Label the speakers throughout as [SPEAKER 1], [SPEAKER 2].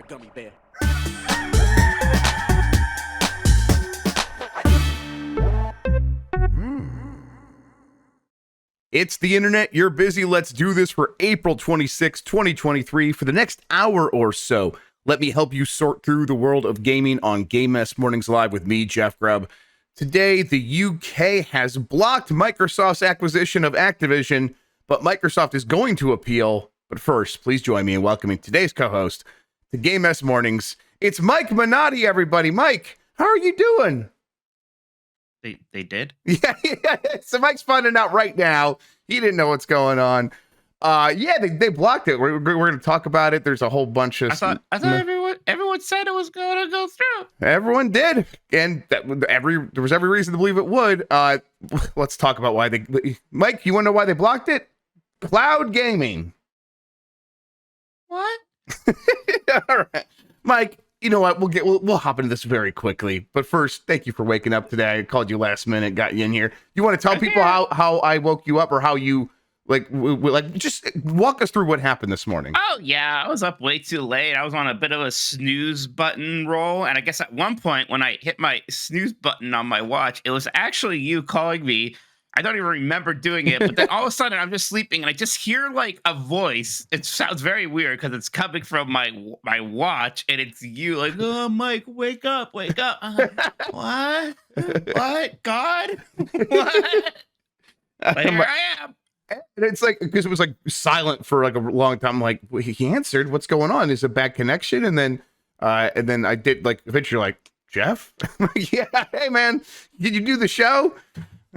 [SPEAKER 1] gummy bear.
[SPEAKER 2] It's the internet. You're busy. Let's do this for April 26, 2023. For the next hour or so, let me help you sort through the world of gaming on Game Mess Mornings Live with me, Jeff Grubb. Today, the UK has blocked Microsoft's acquisition of Activision, but Microsoft is going to appeal. But first, please join me in welcoming today's co-host to Game Mess Mornings. It's Mike Minotti, everybody. Mike, how are you doing?
[SPEAKER 3] They did?
[SPEAKER 2] Yeah. So Mike's finding out right now. He didn't know what's going on. They blocked it. We're going to talk about it. There's a whole bunch of...
[SPEAKER 3] I thought everyone said it was going to go through.
[SPEAKER 2] Everyone did. And there was every reason to believe it would. Let's talk about why they... Mike, you want to know why they blocked it? Cloud gaming.
[SPEAKER 3] What?
[SPEAKER 2] All right. Mike, you know what? We'll hop into this very quickly. But first, thank you for waking up today. I called you last minute, got you in here. You want to tell people how I woke you up, or how you just walk us through what happened this morning?
[SPEAKER 3] Oh yeah, I was up way too late. I was on a bit of a snooze button roll, and I guess at one point when I hit my snooze button on my watch, it was actually you calling me. I don't even remember doing it, but then all of a sudden I'm just sleeping and I just hear like a voice. It sounds very weird because it's coming from my watch, and it's you like, "Oh, Mike, wake up, wake up." What? What? God? What? But here I am.
[SPEAKER 2] And it's like, because it was like silent for like a long time. I'm like, well, he answered. What's going on? Is it a bad connection? And then I did, like, eventually, like, Jeff? Yeah, hey man, did you do the show?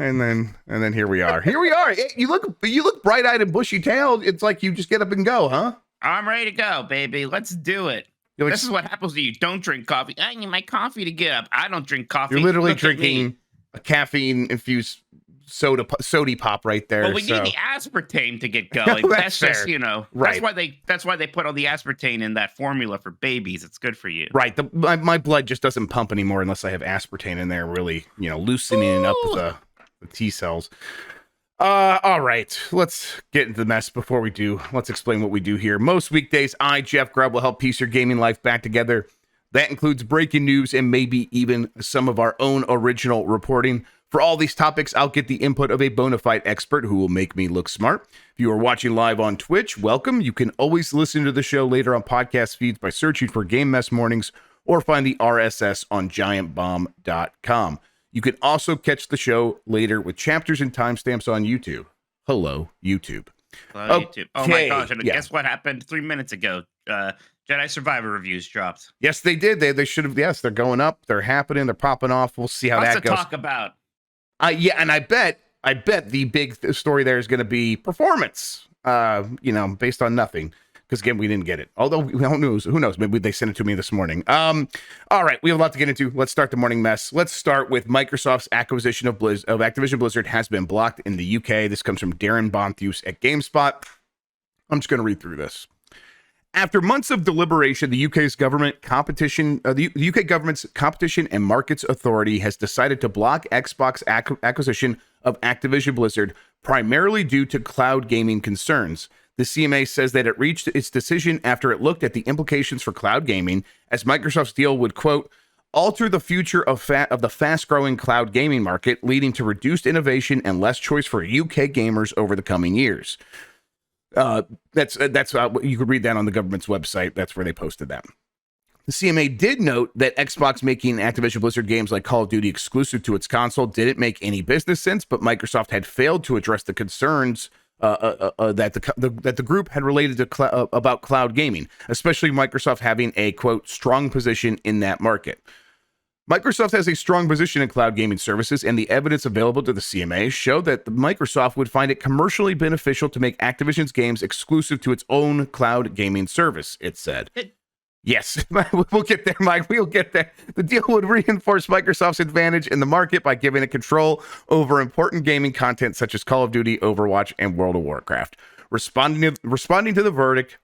[SPEAKER 2] And then here we are. Here we are. You look bright-eyed and bushy-tailed. It's like you just get up and go, huh?
[SPEAKER 3] I'm ready to go, baby. Let's do it. This is what happens when you don't drink coffee. I need my coffee to get up. I don't drink coffee.
[SPEAKER 2] You're literally drinking a caffeine-infused soda pop right there.
[SPEAKER 3] Well, we need the aspartame to get going. That's just,
[SPEAKER 2] right.
[SPEAKER 3] That's why they put all the aspartame in that formula for babies. It's good for you.
[SPEAKER 2] Right. My blood just doesn't pump anymore unless I have aspartame in there, really, loosening up the T cells. All right, let's get into the mess. Before we do, let's explain what we do here. Most weekdays, I, Jeff Grubb, will help piece your gaming life back together. That includes breaking news and maybe even some of our own original reporting. For all these topics, I'll get the input of a bona fide expert who will make me look smart. If you are watching live on Twitch, welcome. You can always listen to the show later on podcast feeds by searching for Game Mess Mornings, or find the RSS on giantbomb.com. You can also catch the show later with chapters and timestamps on YouTube. Hello, YouTube.
[SPEAKER 3] Hello, YouTube. Oh my gosh, and guess what happened 3 minutes ago? Jedi Survivor reviews dropped.
[SPEAKER 2] Yes, they did. They should have. Yes, they're going up. They're happening. They're popping off. We'll see how that goes.
[SPEAKER 3] Lots to talk about.
[SPEAKER 2] And I bet the big story there is going to be performance, based on nothing. Because, again, we didn't get it. Although, who knows? Maybe they sent it to me this morning. All right, we have a lot to get into. Let's start the morning mess. Let's start with Microsoft's acquisition of Activision Blizzard has been blocked in the UK. This comes from Darren Bonthus at GameSpot. I'm just going to read through this. After months of deliberation, the UK government's Competition and Markets Authority has decided to block Xbox acquisition of Activision Blizzard, primarily due to cloud gaming concerns. The CMA says that it reached its decision after it looked at the implications for cloud gaming, as Microsoft's deal would, quote, alter the future of the fast-growing cloud gaming market, leading to reduced innovation and less choice for UK gamers over the coming years. That's you could read that on the government's website. That's where they posted that. The CMA did note that Xbox making Activision Blizzard games like Call of Duty exclusive to its console didn't make any business sense, but Microsoft had failed to address the concerns that the group had related to about cloud gaming, especially Microsoft having a, quote, strong position in that market. Microsoft has a strong position in cloud gaming services, and the evidence available to the CMA showed that Microsoft would find it commercially beneficial to make Activision's games exclusive to its own cloud gaming service, it said. Yes, we'll get there, Mike. We'll get there. The deal would reinforce Microsoft's advantage in the market by giving it control over important gaming content such as Call of Duty, Overwatch, and World of Warcraft. Responding to the verdict,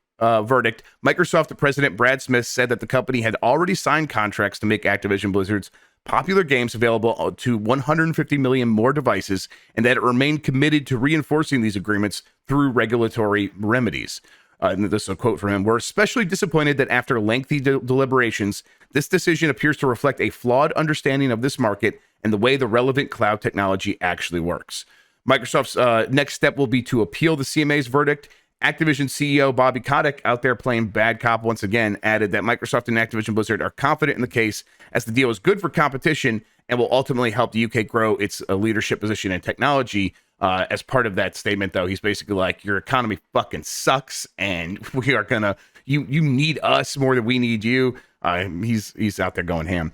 [SPEAKER 2] Microsoft President Brad Smith said that the company had already signed contracts to make Activision Blizzard's popular games available to 150 million more devices, and that it remained committed to reinforcing these agreements through regulatory remedies. And this is a quote from him. We're especially disappointed that after lengthy deliberations, this decision appears to reflect a flawed understanding of this market and the way the relevant cloud technology actually works. Microsoft's next step will be to appeal the CMA's verdict. Activision CEO Bobby Kotick, out there playing bad cop once again, added that Microsoft and Activision Blizzard are confident in the case as the deal is good for competition and will ultimately help the UK grow its leadership position in technology. As part of that statement, though, he's basically like, your economy fucking sucks and we are gonna, you need us more than we need you. He's out there going ham.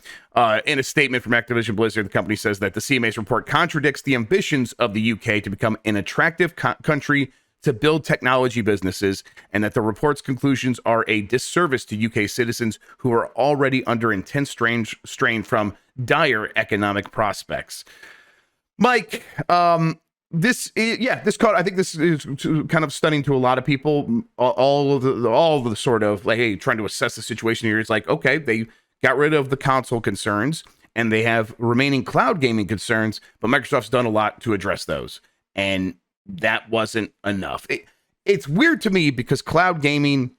[SPEAKER 2] In a statement from Activision Blizzard, the company says that the CMA's report contradicts the ambitions of the UK to become an attractive country to build technology businesses, and that the report's conclusions are a disservice to UK citizens who are already under intense strain from dire economic prospects. Mike, this caught. I think this is kind of stunning to a lot of people. All of the sort of like, hey, trying to assess the situation here. It's like, okay, they got rid of the console concerns and they have remaining cloud gaming concerns, but Microsoft's done a lot to address those, and that wasn't enough. It's weird to me because cloud gaming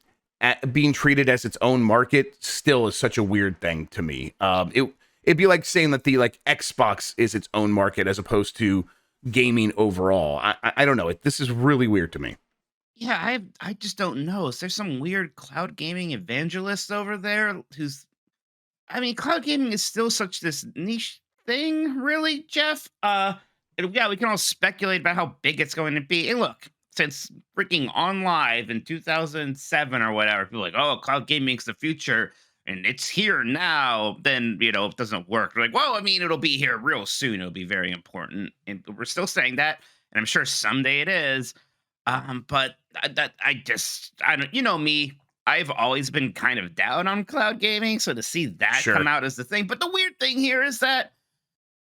[SPEAKER 2] being treated as its own market still is such a weird thing to me. It'd be like saying that the Xbox is its own market as opposed to gaming overall. I don't know. This is really weird to me.
[SPEAKER 3] Yeah, I just don't know. Is there some weird cloud gaming evangelist over there who's? I mean, cloud gaming is still such this niche thing, really, Jeff. Yeah, we can all speculate about how big it's going to be. And look, since freaking On Live in 2007 or whatever, people are like, oh, cloud gaming's the future and it's here now, then, it doesn't work. We're like, well, I mean, it'll be here real soon. It'll be very important. And we're still saying that. And I'm sure someday it is. But I don't, me, I've always been kind of down on cloud gaming. So to see that come out as the thing. But the weird thing here is that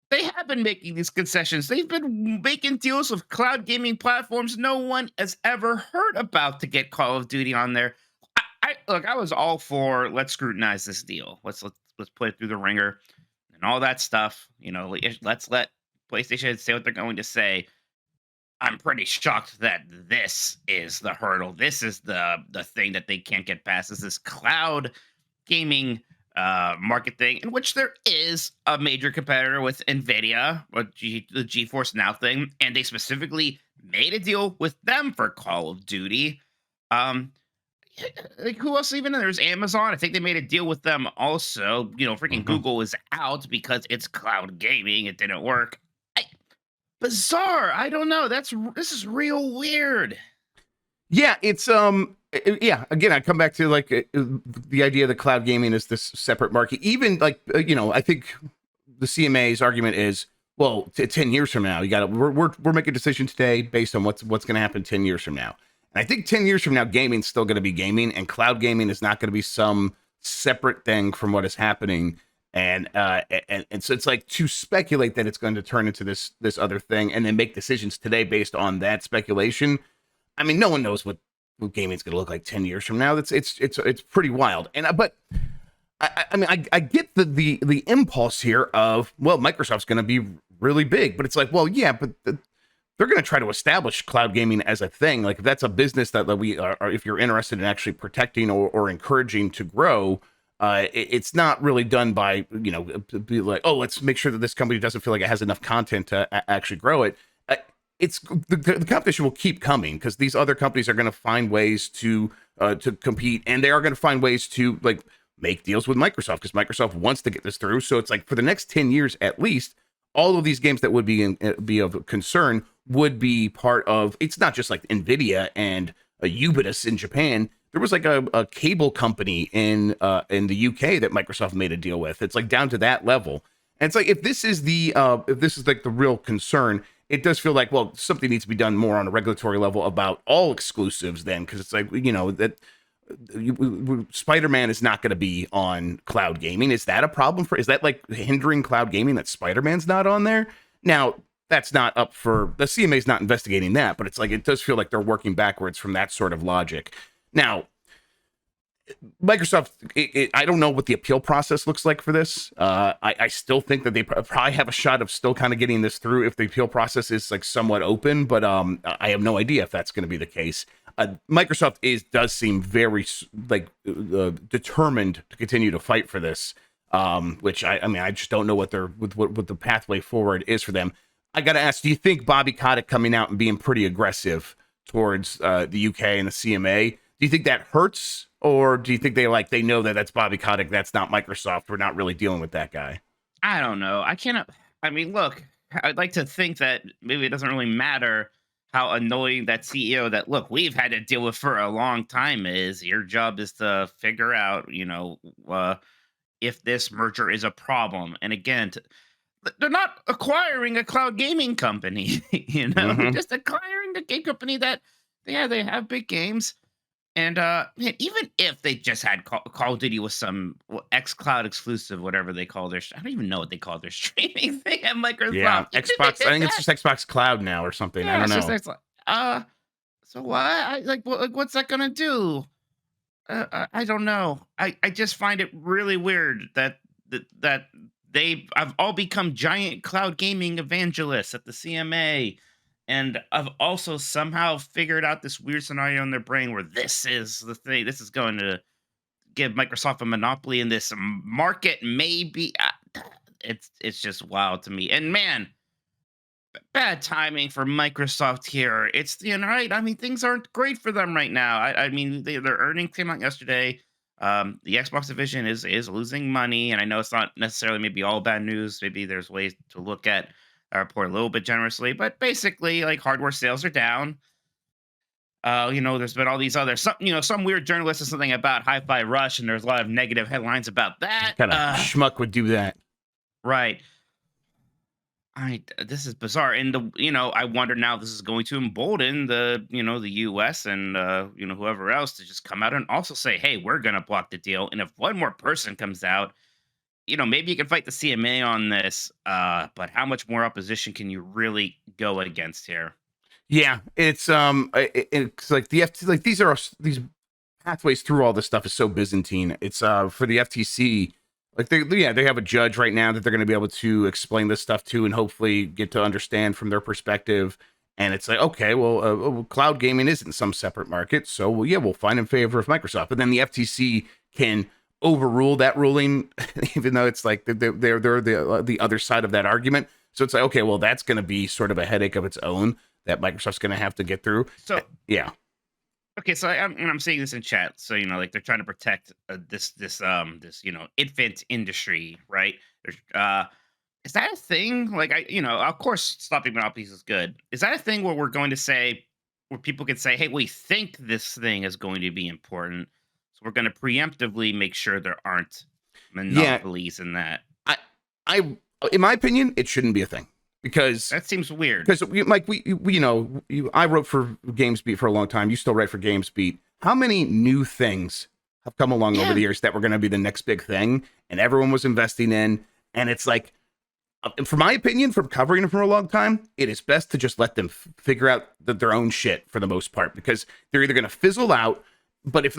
[SPEAKER 3] they have been making these concessions. They've been making deals with cloud gaming platforms no one has ever heard about to get Call of Duty on there. I was all for let's scrutinize this deal. Let's put it through the ringer and all that stuff. Let's let PlayStation say what they're going to say. I'm pretty shocked that this is the hurdle. This is the thing that they can't get past. Is this cloud gaming market thing, in which there is a major competitor with Nvidia, or the GeForce Now thing, and they specifically made a deal with them for Call of Duty. Like, who else even? There's Amazon. I think they made a deal with them also. Freaking Google is out because it's cloud gaming. It didn't work. Bizarre. I don't know. This is real weird.
[SPEAKER 2] Yeah, it's yeah, again, I come back to the idea that cloud gaming is this separate market. Even I think the CMA's argument is, well, 10 years from now, we're making a decision today based on what's going to happen 10 years from now. And I think 10 years from now, gaming's still going to be gaming, and cloud gaming is not going to be some separate thing from what is happening. And so it's like to speculate that it's going to turn into this other thing and then make decisions today based on that speculation. I mean, no one knows what gaming's going to look like 10 years from now. It's pretty wild. But I get the impulse here of, well, Microsoft's going to be really big, but it's like, well, yeah, but they're going to try to establish cloud gaming as a thing. Like, if that's a business that we are, if you're interested in actually protecting or encouraging to grow, it's not really done by, be like, oh, let's make sure that this company doesn't feel like it has enough content to actually grow it. It's the competition will keep coming because these other companies are going to find ways to compete, and they are going to find ways to make deals with Microsoft because Microsoft wants to get this through. So it's like for the next 10 years at least, all of these games that would be of concern would be part of. It's not just like Nvidia and Ubisoft in Japan. There was like a cable company in the UK that Microsoft made a deal with. It's like down to that level. And it's like if this is like the real concern, it does feel like, well, something needs to be done more on a regulatory level about all exclusives then, because it's like, that Spider-Man is not going to be on cloud gaming. Is that a problem is that like hindering cloud gaming that Spider-Man's not on there? Now, that's not up for the CMA's not investigating that, but it's like it does feel like they're working backwards from that sort of logic. Now, Microsoft, I don't know what the appeal process looks like for this. I still think that they probably have a shot of still kind of getting this through if the appeal process is like somewhat open, but I have no idea if that's going to be the case. Microsoft does seem very determined to continue to fight for this. Which I mean, I just don't know what the pathway forward is for them. I got to ask, do you think Bobby Kotick coming out and being pretty aggressive towards the UK and the CMA, do you think that hurts, or do you think they know that that's Bobby Kotick, that's not Microsoft, we're not really dealing with that guy?
[SPEAKER 3] I don't know. I mean, look, I'd like to think that maybe it doesn't really matter how annoying that CEO that, look, we've had to deal with for a long time is. Your job is to figure out, if this merger is a problem. And again, they're not acquiring a cloud gaming company, they're just acquiring a game company that, yeah, they have big games. And man, even if they just had Call of Duty with some xCloud exclusive, whatever they call I don't even know what they call their streaming thing at Microsoft.
[SPEAKER 2] Yeah, Xbox. I think it's just Xbox Cloud now or something.
[SPEAKER 3] Yeah,
[SPEAKER 2] I don't know.
[SPEAKER 3] So what? What's that gonna do? I don't know. I just find it really weird that I've all become giant cloud gaming evangelists at the CMA, and I've also somehow figured out this weird scenario in their brain where this is the thing. This is going to give Microsoft a monopoly in this market. Maybe it's just wild to me. And man, bad timing for Microsoft here. It's right. I mean, things aren't great for them right now. I mean, their earnings came out yesterday. The Xbox division is losing money, and I know it's not necessarily maybe all bad news. Maybe there's ways to look at our report a little bit generously, but basically, like, hardware sales are down. There's been all these other some weird journalist or something about Hi-Fi Rush, and there's a lot of negative headlines about that.
[SPEAKER 2] Kind of schmuck would do that,
[SPEAKER 3] right? This is bizarre, and I wonder now this is going to embolden the U.S. and whoever else to just come out and also say, hey, we're gonna block the deal. And if one more person comes out, maybe you can fight the CMA on this, but how much more opposition can you really go against here?
[SPEAKER 2] Yeah, it's like the FTC, like these pathways through all this stuff is so Byzantine. It's for the FTC. Like they have a judge right now that they're going to be able to explain this stuff to and hopefully get to understand from their perspective. And it's like, okay, well, cloud gaming isn't some separate market, so we'll find in favor of Microsoft. But then the FTC can overrule that ruling, even though it's like they're the other side of that argument. So it's like, okay, well, that's going to be sort of a headache of its own that Microsoft's going to have to get through.
[SPEAKER 3] So
[SPEAKER 2] yeah.
[SPEAKER 3] Okay, so I'm seeing this in chat. So like they're trying to protect this infant industry, right? Is that a thing? Like of course, stopping monopolies is good. Is that a thing where we're going to say, where people can say, hey, we think this thing is going to be important, so we're going to preemptively make sure there aren't monopolies in that.
[SPEAKER 2] I in my opinion, it shouldn't be a thing. Because
[SPEAKER 3] that seems weird.
[SPEAKER 2] Because like I wrote for GamesBeat for a long time. You still write for GamesBeat. How many new things have come along over the years that were going to be the next big thing, and everyone was investing in? And it's like, from my opinion, from covering it for a long time, it is best to just let them figure out their own shit for the most part, because they're either going to fizzle out. But if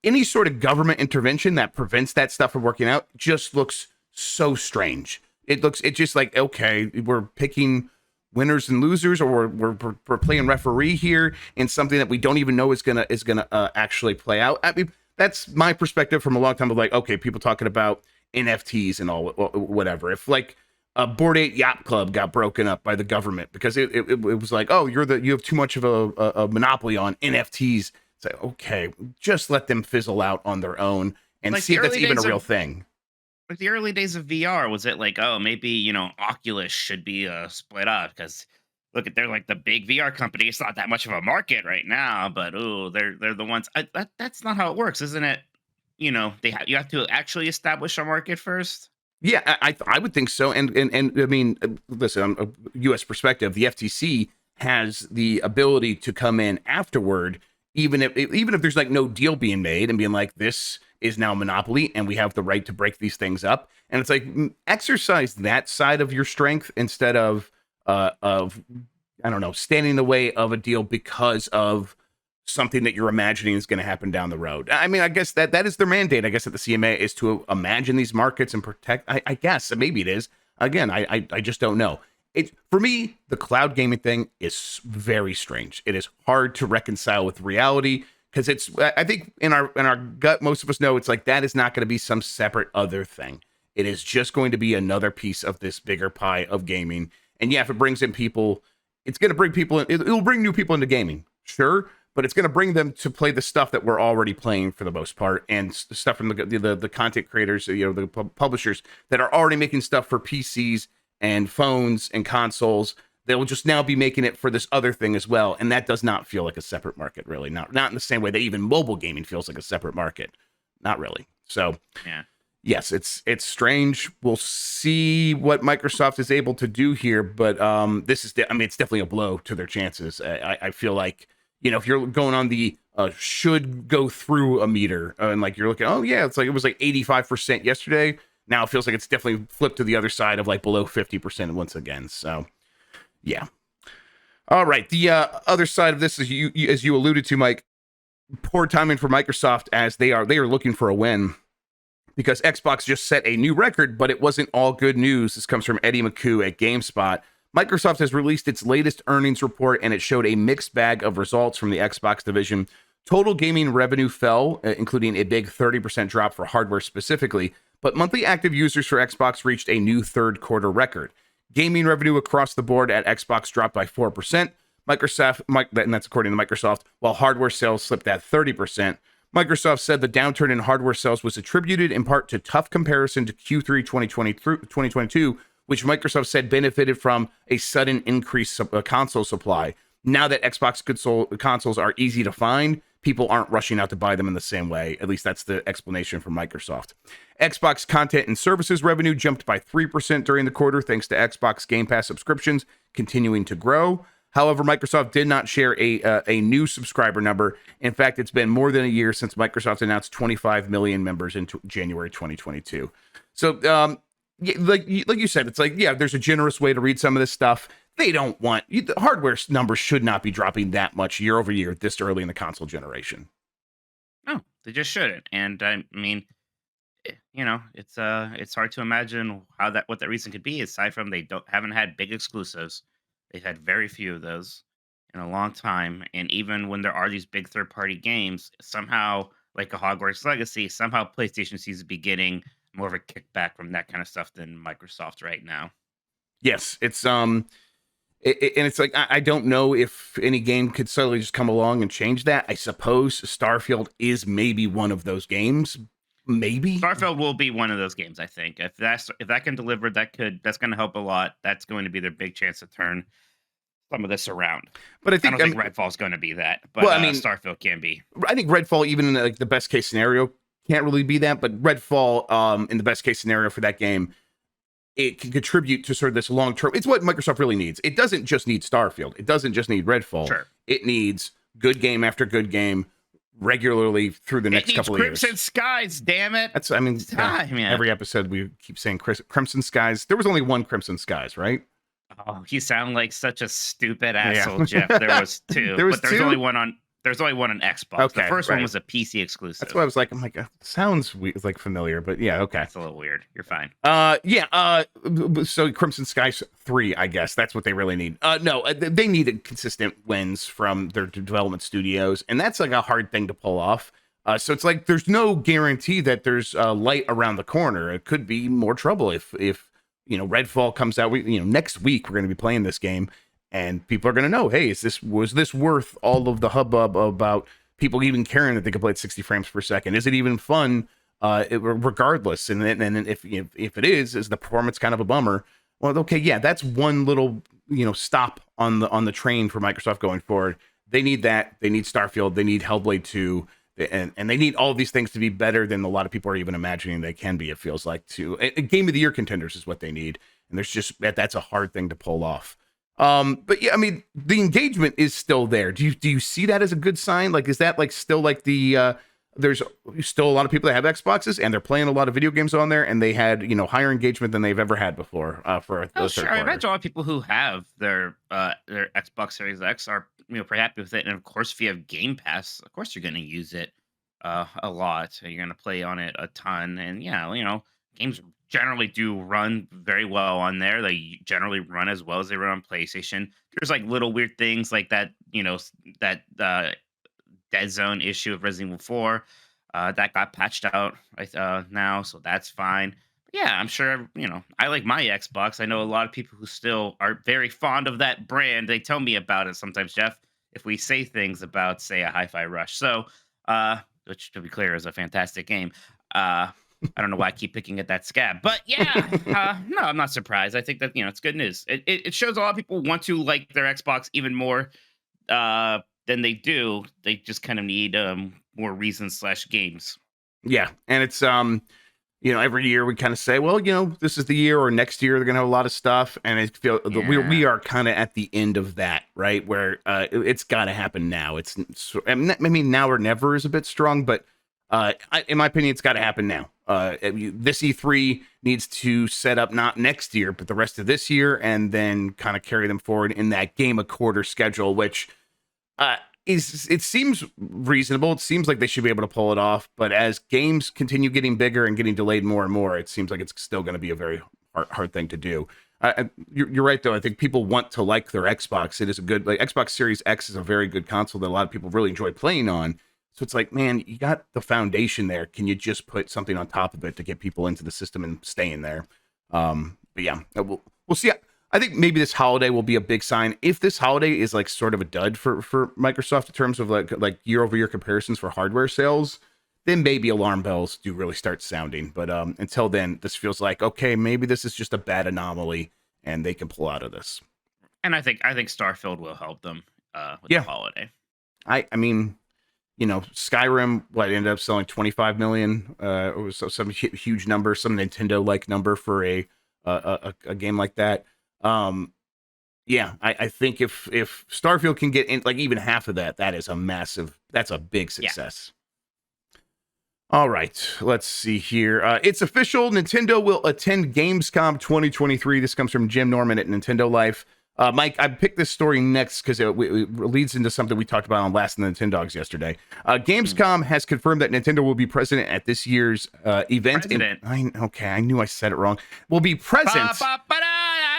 [SPEAKER 2] any sort of government intervention that prevents that stuff from working out just looks so strange. It's just like, okay, we're picking winners and losers, or we're playing referee here in something that we don't even know is gonna actually play out. I mean, that's my perspective from a long time of like, okay, people talking about NFTs and all whatever. If like a Bored Ape Yacht Club got broken up by the government because it was like, oh, you have too much of a monopoly on NFTs. It's like, okay, just let them fizzle out on their own and like see if that's even a real thing.
[SPEAKER 3] Like the early days of VR, was it like, oh, maybe Oculus should be split up because look at they're like the big VR company. It's not that much of a market right now, but they're the ones. That's not how it works, isn't it? You have to actually establish a market first.
[SPEAKER 2] Yeah, I would think so. And I mean, listen, a U.S. perspective, the FTC has the ability to come in afterward, even if there's like no deal being made, and being like, this is now a monopoly and we have the right to break these things up. And it's like, exercise that side of your strength instead of I don't know, standing in the way of a deal because of something that you're imagining is going to happen down the road. I mean, I guess that is their mandate, I guess, at the CMA, is to imagine these markets and protect. I guess maybe it is. Again, I just don't know. For me, the cloud gaming thing is very strange. It is hard to reconcile with reality because I think in our gut, most of us know it's like that is not going to be some separate other thing. It is just going to be another piece of this bigger pie of gaming. And yeah, if it brings in people, it's going to bring people in, it'll bring new people into gaming, sure, but it's going to bring them to play the stuff that we're already playing for the most part, and stuff from the content creators, the publishers that are already making stuff for PCs and phones and consoles. They will just now be making it for this other thing as well, and that does not feel like a separate market, really. Not in the same way that even mobile gaming feels like a separate market. Not really. So,
[SPEAKER 3] Yeah.
[SPEAKER 2] yes, it's strange. We'll see what Microsoft is able to do here, but this is, it's definitely a blow to their chances. I feel like, if you're going on the should go through a meter, and like you're looking, oh yeah, it was like 85% yesterday. Now it feels like it's definitely flipped to the other side of like below 50% once again. So, yeah. All right. The other side of this is as you alluded to, Mike. Poor timing for Microsoft as they are looking for a win because Xbox just set a new record, but it wasn't all good news. This comes from Eddie McCoo at GameSpot. Microsoft has released its latest earnings report, and it showed a mixed bag of results from the Xbox division. Total gaming revenue fell, including a big 30% drop for hardware specifically, but monthly active users for Xbox reached a new third quarter record. Gaming revenue across the board at Xbox dropped by 4%. And that's according to Microsoft, while hardware sales slipped at 30%. Microsoft said the downturn in hardware sales was attributed in part to tough comparison to Q3 2022, which Microsoft said benefited from a sudden increase of console supply. Now that Xbox consoles are easy to find, people aren't rushing out to buy them in the same way. At least that's the explanation from Microsoft. Xbox content and services revenue jumped by 3% during the quarter, thanks to Xbox Game Pass subscriptions continuing to grow. However, Microsoft did not share a new subscriber number. In fact, it's been more than a year since Microsoft announced 25 million members in January 2022. So, like you said, it's like, yeah, there's a generous way to read some of this stuff. They don't want the hardware numbers should not be dropping that much year over year this early in the console generation.
[SPEAKER 3] No, they just shouldn't. And I mean, it's hard to imagine what that reason could be. Aside from they haven't had big exclusives, they've had very few of those in a long time. And even when there are these big third party games, somehow like a Hogwarts Legacy, somehow PlayStation seems to be getting more of a kickback from that kind of stuff than Microsoft right now.
[SPEAKER 2] Yes, it's and it's like I don't know if any game could suddenly just come along and change that. I suppose Starfield is maybe one of those games. Maybe
[SPEAKER 3] Starfield will be one of those games. I think if that can deliver, that's going to help a lot. That's going to be their big chance to turn some of this around.
[SPEAKER 2] But I
[SPEAKER 3] don't think Redfall's going to be that. But Starfield can be.
[SPEAKER 2] I think Redfall, even in like the best case scenario, can't really be that. But Redfall, in the best case scenario for that game, it can contribute to sort of this long term. It's what Microsoft really needs. It doesn't just need Starfield. It doesn't just need Redfall.
[SPEAKER 3] Sure.
[SPEAKER 2] It needs good game after good game regularly through the next couple of years.
[SPEAKER 3] Crimson Skies, damn it!
[SPEAKER 2] That's every episode we keep saying Crimson Skies. There was only one Crimson Skies, right?
[SPEAKER 3] Oh, you sound like such a stupid asshole, Jeff. There was two.
[SPEAKER 2] There's
[SPEAKER 3] only one on. There's only one on Xbox.
[SPEAKER 2] Okay,
[SPEAKER 3] the first one was a PC exclusive.
[SPEAKER 2] That's why I was like, sounds like familiar, but yeah, okay.
[SPEAKER 3] It's a little weird. You're fine.
[SPEAKER 2] So Crimson Skies 3, I guess that's what they really need. No, they needed consistent wins from their development studios, and that's like a hard thing to pull off. So it's like there's no guarantee that there's light around the corner. It could be more trouble if Redfall comes out. Next week we're going to be playing this game. And people are going to know, hey, was this worth all of the hubbub about people even caring that they can play at 60 frames per second? Is it even fun? Regardless, and if it is the performance kind of a bummer? Well, okay, yeah, that's one little stop on the train for Microsoft going forward. They need that. They need Starfield. They need Hellblade 2, and they need all of these things to be better than a lot of people are even imagining they can be. It feels like a Game of the Year contenders is what they need, and there's just that's a hard thing to pull off. But yeah, I mean, the engagement is still there. Do you see that as a good sign? Like, is that like still like there's still a lot of people that have Xboxes and they're playing a lot of video games on there, and they had higher engagement than they've ever had before for
[SPEAKER 3] sure. I imagine a lot of people who have their Xbox Series X are pretty happy with it. And of course, if you have Game Pass, of course you're going to use it a lot. You're going to play on it a ton, and games generally do run very well on there. They generally run as well as they run on PlayStation. There's like little weird things like that, that dead zone issue of Resident Evil 4 that got patched out now, so that's fine. But yeah, I'm sure I like my Xbox. I know a lot of people who still are very fond of that brand. They tell me about it sometimes, Jeff. If we say things about, say, a Hi-Fi Rush, which to be clear is a fantastic game. I don't know why I keep picking at that scab, but yeah, no, I'm not surprised. I think that it's good news. It shows a lot of people want to like their Xbox even more than they do. They just kind of need more reasons / games.
[SPEAKER 2] Yeah, and it's every year we kind of say, well, this is the year, or next year they're gonna have a lot of stuff, and I feel we are kind of at the end of that, right? Where it's got to happen now. I mean, now or never is a bit strong, but in my opinion, it's got to happen now. This E3 needs to set up not next year, but the rest of this year, and then kind of carry them forward in that game a quarter schedule, which it seems reasonable. It seems like they should be able to pull it off, but as games continue getting bigger and getting delayed more and more, it seems like it's still going to be a very hard thing to do. You're right, though. I think people want to like their Xbox. It is a good, Xbox Series X is a very good console that a lot of people really enjoy playing on. So it's like, man, you got the foundation there. Can you just put something on top of it to get people into the system and staying there? But yeah, we'll see. I think maybe this holiday will be a big sign. If this holiday is like sort of a dud for Microsoft in terms of like year-over-year comparisons for hardware sales, then maybe alarm bells do really start sounding. But until then, this feels like, okay, maybe this is just a bad anomaly and they can pull out of this.
[SPEAKER 3] And I think Starfield will help them with the holiday.
[SPEAKER 2] I mean, Skyrim, ended up selling 25 million. It was some huge number, some Nintendo-like number for a game like that. I think if Starfield can get in like even half of that, that's a big success. Yeah. All right, let's see here. It's official. Nintendo will attend Gamescom 2023. This comes from Jim Norman at Nintendo Life. Mike, I picked this story next because it leads into something we talked about on Last of the Nintendogs yesterday. Gamescom has confirmed that Nintendo will be present at this year's event. I knew I said it wrong. Will be present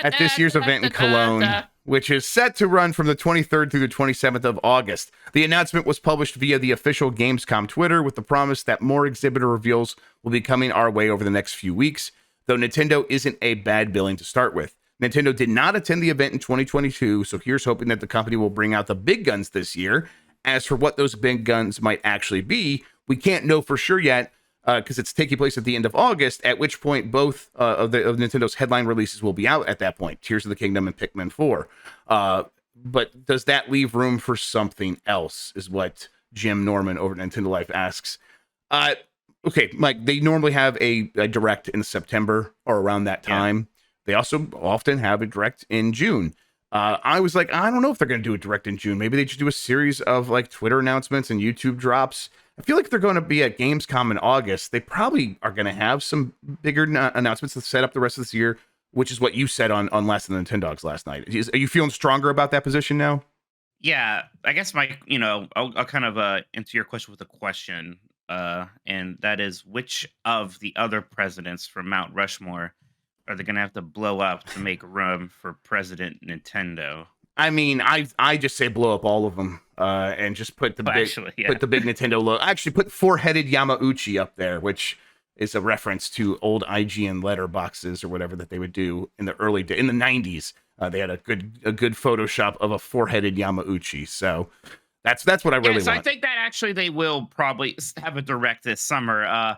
[SPEAKER 2] at this year's event in Cologne, which is set to run from the 23rd through the 27th of August. The announcement was published via the official Gamescom Twitter with the promise that more exhibitor reveals will be coming our way over the next few weeks, though Nintendo isn't a bad billing to start with. Nintendo did not attend the event in 2022, so here's hoping that the company will bring out the big guns this year. As for what those big guns might actually be, we can't know for sure yet because it's taking place at the end of August, at which point both of Nintendo's headline releases will be out at that point, Tears of the Kingdom and Pikmin 4. But does that leave room for something else, is what Jim Norman over at Nintendo Life asks. Okay, Mike, they normally have a direct in September or around that time. Yeah. They also often have a direct in June. I was like, I don't know if they're going to do a direct in June. Maybe they just do a series of like Twitter announcements and YouTube drops. I feel like they're going to be at Gamescom in August. They probably are going to have some bigger announcements to set up the rest of this year, which is what you said on Last of the Nintendogs last night. Are you feeling stronger about that position now?
[SPEAKER 3] Yeah, I guess I'll kind of answer your question with a question, and that is, which of the other presidents from Mount Rushmore are they going to have to blow up to make room for President Nintendo?
[SPEAKER 2] I mean, I just say blow up all of them and just put the put the big Nintendo logo. Actually, put four-headed Yamauchi up there, which is a reference to old IGN letterboxes or whatever that they would do in the in the 90s. They had a good Photoshop of a four-headed Yamauchi. So that's what I really want.
[SPEAKER 3] I think that actually they will probably have a direct this summer.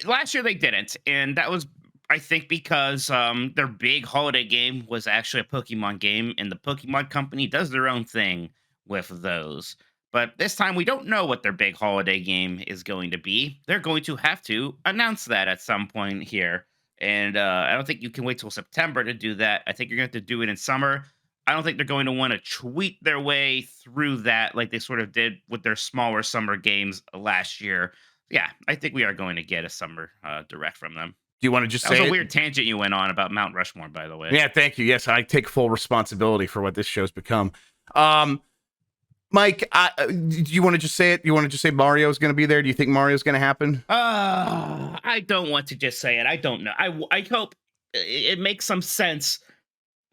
[SPEAKER 3] Last year they didn't, and that was, I think, because their big holiday game was actually a Pokemon game, and the Pokemon Company does their own thing with those. But this time, we don't know what their big holiday game is going to be. They're going to have to announce that at some point here. And I don't think you can wait till September to do that. I think you're going to have to do it in summer. I don't think they're going to want to tweet their way through that like they sort of did with their smaller summer games last year. Yeah, I think we are going to get a summer direct from them.
[SPEAKER 2] Do you want to just
[SPEAKER 3] say that was a weird tangent you went on about Mount Rushmore, by the way.
[SPEAKER 2] Yeah, thank you. Yes, I take full responsibility for what this show's become. Mike, do you want to just say it? You want to just say Mario's going to be there? Do you think Mario's going to happen?
[SPEAKER 3] I don't want to just say it. I don't know. I hope it makes some sense.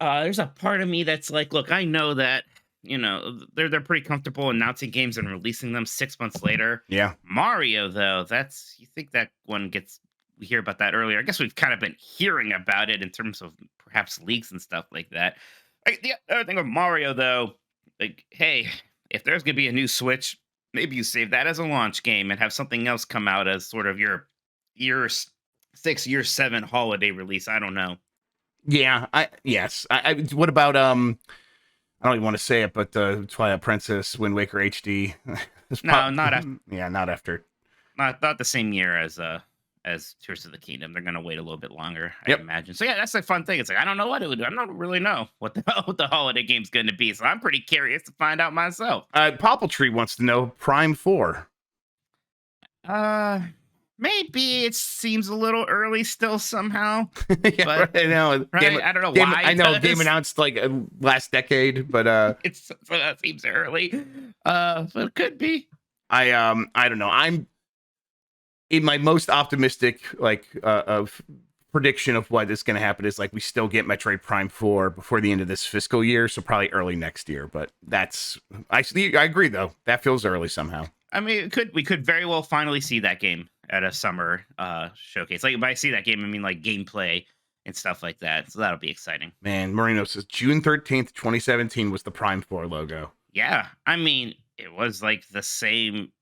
[SPEAKER 3] There's a part of me that's like, look, I know that they're pretty comfortable announcing games and releasing them 6 months later.
[SPEAKER 2] Yeah.
[SPEAKER 3] Mario, though, you think that one we hear about that earlier. I guess we've kind of been hearing about it in terms of perhaps leaks and stuff like that. The other thing with Mario, though, like, hey, if there's going to be a new Switch, maybe you save that as a launch game and have something else come out as sort of your year 6, year 7 holiday release. I don't know.
[SPEAKER 2] Yeah. What about I don't even want to say it, but Twilight Princess, Wind Waker HD.
[SPEAKER 3] Not after.
[SPEAKER 2] Yeah, not after.
[SPEAKER 3] Not the same year as Tears of the Kingdom. They're going to wait a little bit longer, I
[SPEAKER 2] Yep.
[SPEAKER 3] imagine. So yeah, that's the fun thing. It's like, I don't know what it would do. I don't really know what the holiday game's going to be. So I'm pretty curious to find out myself.
[SPEAKER 2] Poppletree wants to know Prime 4.
[SPEAKER 3] Maybe it seems a little early still somehow.
[SPEAKER 2] Yeah,
[SPEAKER 3] but,
[SPEAKER 2] I know.
[SPEAKER 3] Right? I don't know why.
[SPEAKER 2] I know game announced like last decade, but
[SPEAKER 3] that seems early. But it could be.
[SPEAKER 2] I don't know. I'm in my most optimistic of prediction of what is going to happen is like we still get Metroid Prime 4 before the end of this fiscal year, so probably early next year. But I agree though. That feels early somehow.
[SPEAKER 3] I mean, we could very well finally see that game at a summer showcase. Like, by see that game, I mean like gameplay and stuff like that. So that'll be exciting.
[SPEAKER 2] Man, Marino says June 13th, 2017 was the Prime 4 logo.
[SPEAKER 3] Yeah, I mean, it was like the same.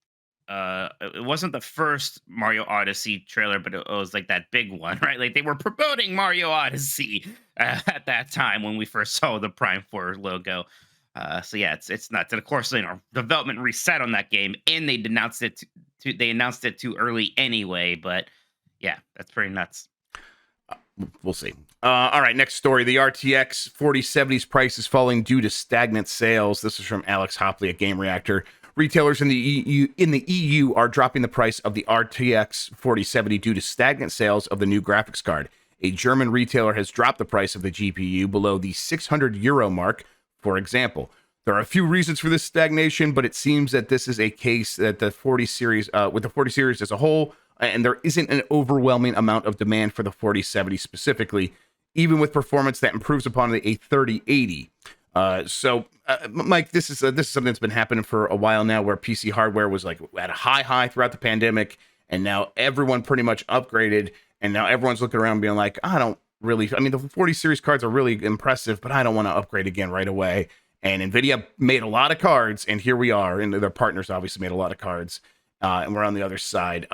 [SPEAKER 3] It wasn't the first Mario Odyssey trailer, but it was like that big one, right? Like they were promoting Mario Odyssey at that time when we first saw the Prime 4 logo. So yeah, it's nuts. And of course, development reset on that game, and they announced it. They announced it too early anyway. But yeah, that's pretty nuts.
[SPEAKER 2] We'll see. All right, next story. The RTX 4070's price is falling due to stagnant sales. This is from Alex Hopley at Game Reactor. Retailers in the EU are dropping the price of the RTX 4070 due to stagnant sales of the new graphics card. A German retailer has dropped the price of the GPU below the €600 mark, for example. There are a few reasons for this stagnation, but it seems that this is a case that the 40 series, with the 40 series as a whole, and there isn't an overwhelming amount of demand for the 4070 specifically, even with performance that improves upon the A3080. Mike, this is something that's been happening for a while now, where PC hardware was like at a high throughout the pandemic, and now everyone pretty much upgraded, and now everyone's looking around being like, I mean, the 40 series cards are really impressive, but I don't want to upgrade again right away. And NVIDIA made a lot of cards, and here we are, and their partners obviously made a lot of cards, and we're on the other side.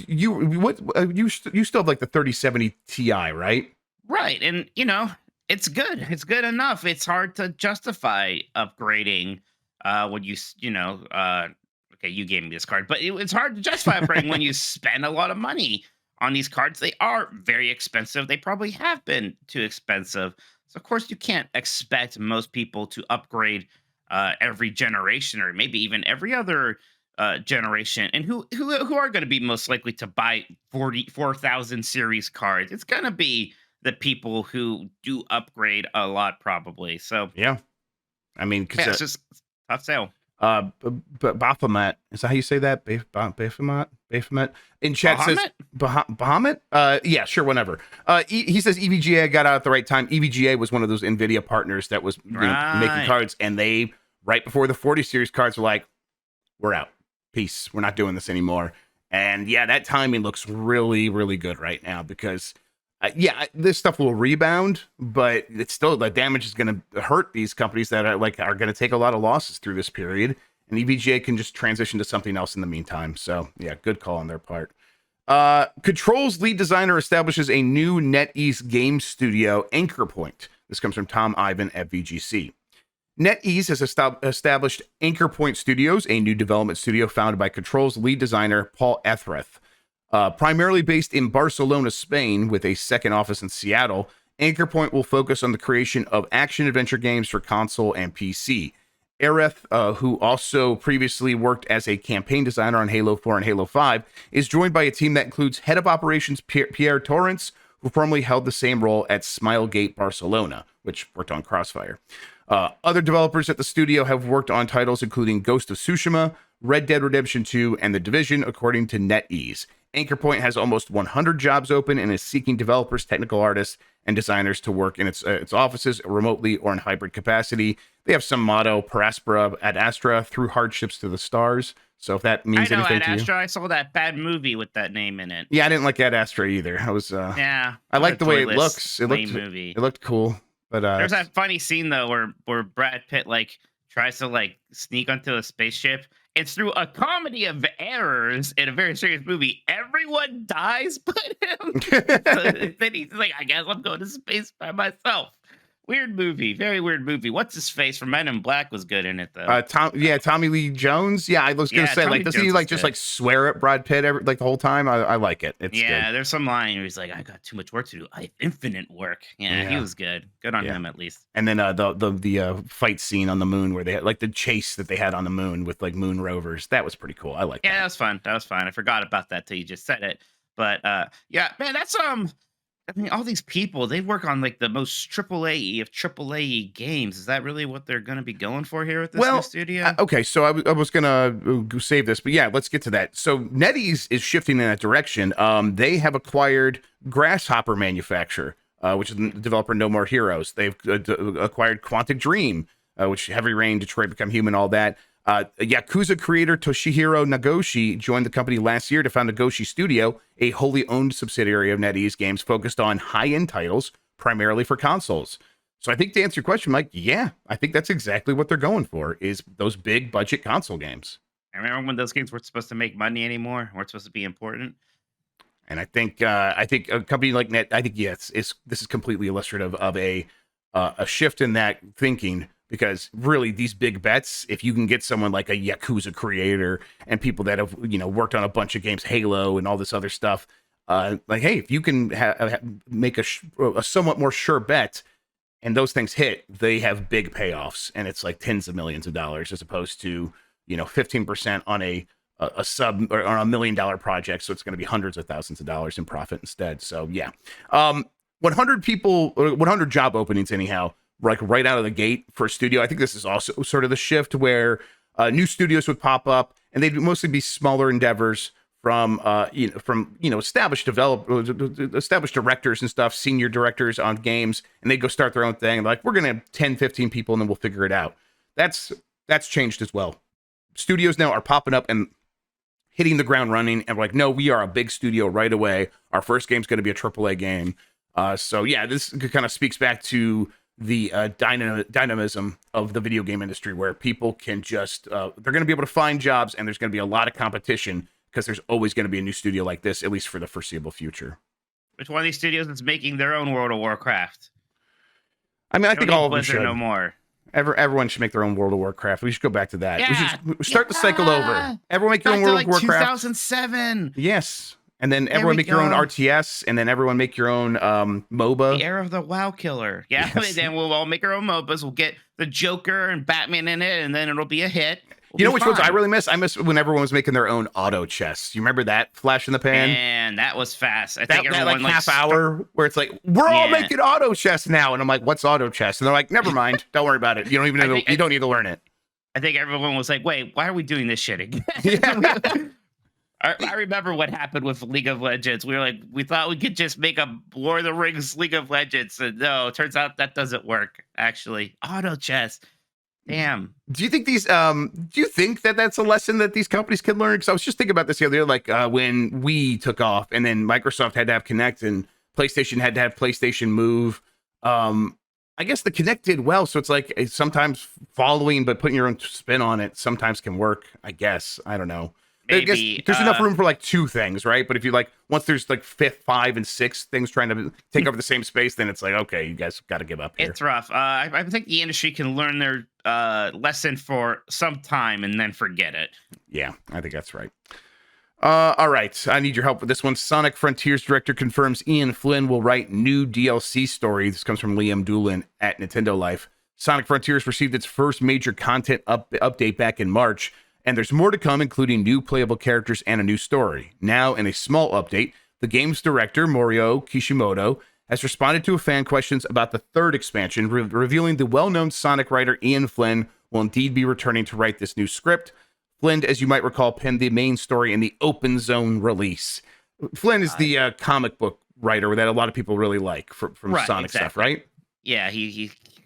[SPEAKER 2] You still have like the 3070 Ti, right?
[SPEAKER 3] Right, and it's good. It's good enough. It's hard to justify upgrading when okay, you gave me this card, but it's hard to justify upgrading when you spend a lot of money on these cards. They are very expensive. They probably have been too expensive. So of course you can't expect most people to upgrade every generation, or maybe even every other generation. And who are going to be most likely to buy 4,000 series cards? It's going to be the people who do upgrade a lot, probably. So
[SPEAKER 2] yeah, I mean,
[SPEAKER 3] it's just tough sale.
[SPEAKER 2] Baphomet, is that how you say that? Baphomet in chat says Bahamut. Yeah, sure, whatever. He says EVGA got out at the right time. EVGA was one of those NVIDIA partners that was making cards, and they, right before the 40 series cards, were like, we're out, peace, we're not doing this anymore. And yeah, that timing looks really, really good right now, because this stuff will rebound, but it's still, the damage is going to hurt these companies that are going to take a lot of losses through this period, and EVGA can just transition to something else in the meantime. So yeah, good call on their part. Control's lead designer establishes a new NetEase game studio, Anchor Point. This comes from Tom Ivan at VGC. NetEase has established Anchor Point Studios, a new development studio founded by Control's lead designer, Paul Ethreth. Primarily based in Barcelona, Spain, with a second office in Seattle, Anchor Point will focus on the creation of action-adventure games for console and PC. Ereth, who also previously worked as a campaign designer on Halo 4 and Halo 5, is joined by a team that includes head of operations Pierre Torrance, who formerly held the same role at Smilegate Barcelona, which worked on Crossfire. Other developers at the studio have worked on titles including Ghost of Tsushima, Red Dead Redemption 2, and The Division, according to NetEase. Anchor Point has almost 100 jobs open and is seeking developers, technical artists, and designers to work in its offices remotely or in hybrid capacity. They have some motto, per aspera ad astra, through hardships to the stars. So if that means anything
[SPEAKER 3] Ad
[SPEAKER 2] to you.
[SPEAKER 3] Astra. I saw that bad movie with that name in it.
[SPEAKER 2] Yeah, I didn't like Ad Astra either. I was
[SPEAKER 3] Yeah,
[SPEAKER 2] I like the way it
[SPEAKER 3] joyless,
[SPEAKER 2] looks. It
[SPEAKER 3] movie.
[SPEAKER 2] looked cool. But
[SPEAKER 3] There's that funny scene though where Brad Pitt like tries to like sneak onto a spaceship. It's through a comedy of errors in a very serious movie. Everyone dies but him. So then he's like, I guess I'm going to space by myself. Weird movie, very weird movie. What's his face from Men in Black was good in it though.
[SPEAKER 2] Tommy Lee Jones. Yeah, I was gonna say, like, doesn't he like just like swear at Brad Pitt like the whole time? I like it. It's good.
[SPEAKER 3] There's some line where he's like, I got too much work to do. I have infinite work. Yeah, he was good. Good on him at least.
[SPEAKER 2] And then the fight scene on the moon where they had like the chase that they had on the moon with like moon rovers. That was pretty cool. I like that.
[SPEAKER 3] Yeah, that was fun. That was fun. I forgot about that till you just said it. But yeah, man, that's I mean, all these people, they work on like the most AAA of AAA games. Is that really what they're going to be going for here with this new studio?
[SPEAKER 2] Okay, so I was going to save this, but yeah, let's get to that. So NetEase is shifting in that direction. They have acquired Grasshopper Manufacture, which is the developer No More Heroes. They've acquired Quantic Dream, which Heavy Rain, Detroit Become Human, all that. Yakuza creator Toshihiro Nagoshi joined the company last year to found Nagoshi Studio, a wholly owned subsidiary of NetEase Games focused on high-end titles, primarily for consoles. So I think to answer your question, Mike, yeah, I think that's exactly what they're going for, is those big budget console games.
[SPEAKER 3] I remember when those games weren't supposed to make money anymore, weren't supposed to be important.
[SPEAKER 2] And I think a company like this is completely illustrative of a shift in that thinking. Because really, these big bets, if you can get someone like a Yakuza creator and people that have, worked on a bunch of games, Halo and all this other stuff, like, hey, if you can make a somewhat more sure bet and those things hit, they have big payoffs. And it's like tens of millions of dollars as opposed to, 15% on a sub or on $1 million project. So it's going to be hundreds of thousands of dollars in profit instead. So, yeah. 100 job openings, anyhow. Like right out of the gate for a studio. I think this is also sort of the shift where new studios would pop up, and they'd mostly be smaller endeavors from established directors and stuff, senior directors on games, and they'd go start their own thing. Like, we're gonna have 10, 15 people, and then we'll figure it out. That's changed as well. Studios now are popping up and hitting the ground running, and we're like, no, we are a big studio right away. Our first game's going to be a AAA game. So yeah, this kind of speaks back to the dynamism of the video game industry, where people can just they're going to be able to find jobs, and there's going to be a lot of competition because there's always going to be a new studio like this, at least for the foreseeable future.
[SPEAKER 3] Which one of these studios is making their own World of Warcraft?
[SPEAKER 2] I mean, I think all of them should.
[SPEAKER 3] No more.
[SPEAKER 2] Everyone should make their own World of Warcraft. We should go back to that. We should start the cycle over. Everyone make your own World of Warcraft.
[SPEAKER 3] 2007.
[SPEAKER 2] Yes. And then everyone make your own RTS, and then everyone make your own MOBA.
[SPEAKER 3] The era of the WoW killer. Yeah, yes. Then we'll all make our own MOBAs. We'll get the Joker and Batman in it, and then it'll be a hit.
[SPEAKER 2] You know which ones I really miss? I miss when everyone was making their own auto chests. You remember that flash in the pan?
[SPEAKER 3] Man, that was fast. I think
[SPEAKER 2] that like half hour where it's like, we're all making auto chests now. And I'm like, what's auto chest? And they're like, never mind. Don't worry about it. You don't even know, you don't need to learn it.
[SPEAKER 3] I think everyone was like, wait, why are we doing this shit again?
[SPEAKER 2] Yeah.
[SPEAKER 3] I remember what happened with League of Legends. We were like, we thought we could just make a Lord of the Rings League of Legends. And no, it turns out that doesn't work, actually. Auto chess. Damn.
[SPEAKER 2] Do you think that that's a lesson that these companies can learn? Because I was just thinking about this the other day, like when Wii took off, and then Microsoft had to have Kinect, and PlayStation had to have PlayStation Move. I guess the Kinect did well, so it's like sometimes following but putting your own spin on it sometimes can work. I guess, I don't know.
[SPEAKER 3] Maybe,
[SPEAKER 2] I guess there's enough room for like two things, right? But if you like, once there's like 5 and 6 things trying to take over the same space, then it's like, okay, you guys got to give up here.
[SPEAKER 3] It's rough. I think the industry can learn their lesson for some time and then forget it.
[SPEAKER 2] Yeah, I think that's right. All right, I need your help with this one. Sonic Frontiers director confirms Ian Flynn will write new DLC story. This comes from Liam Doolin at Nintendo Life. Sonic Frontiers received its first major content update back in March, and there's more to come, including new playable characters and a new story. Now, in a small update, the game's director, Morio Kishimoto, has responded to a fan questions about the third expansion, revealing the well-known Sonic writer Ian Flynn will indeed be returning to write this new script. Flynn, as you might recall, penned the main story in the Open Zone release. Flynn is the comic book writer that a lot of people really like from
[SPEAKER 3] Right,
[SPEAKER 2] Sonic stuff, right?
[SPEAKER 3] Yeah,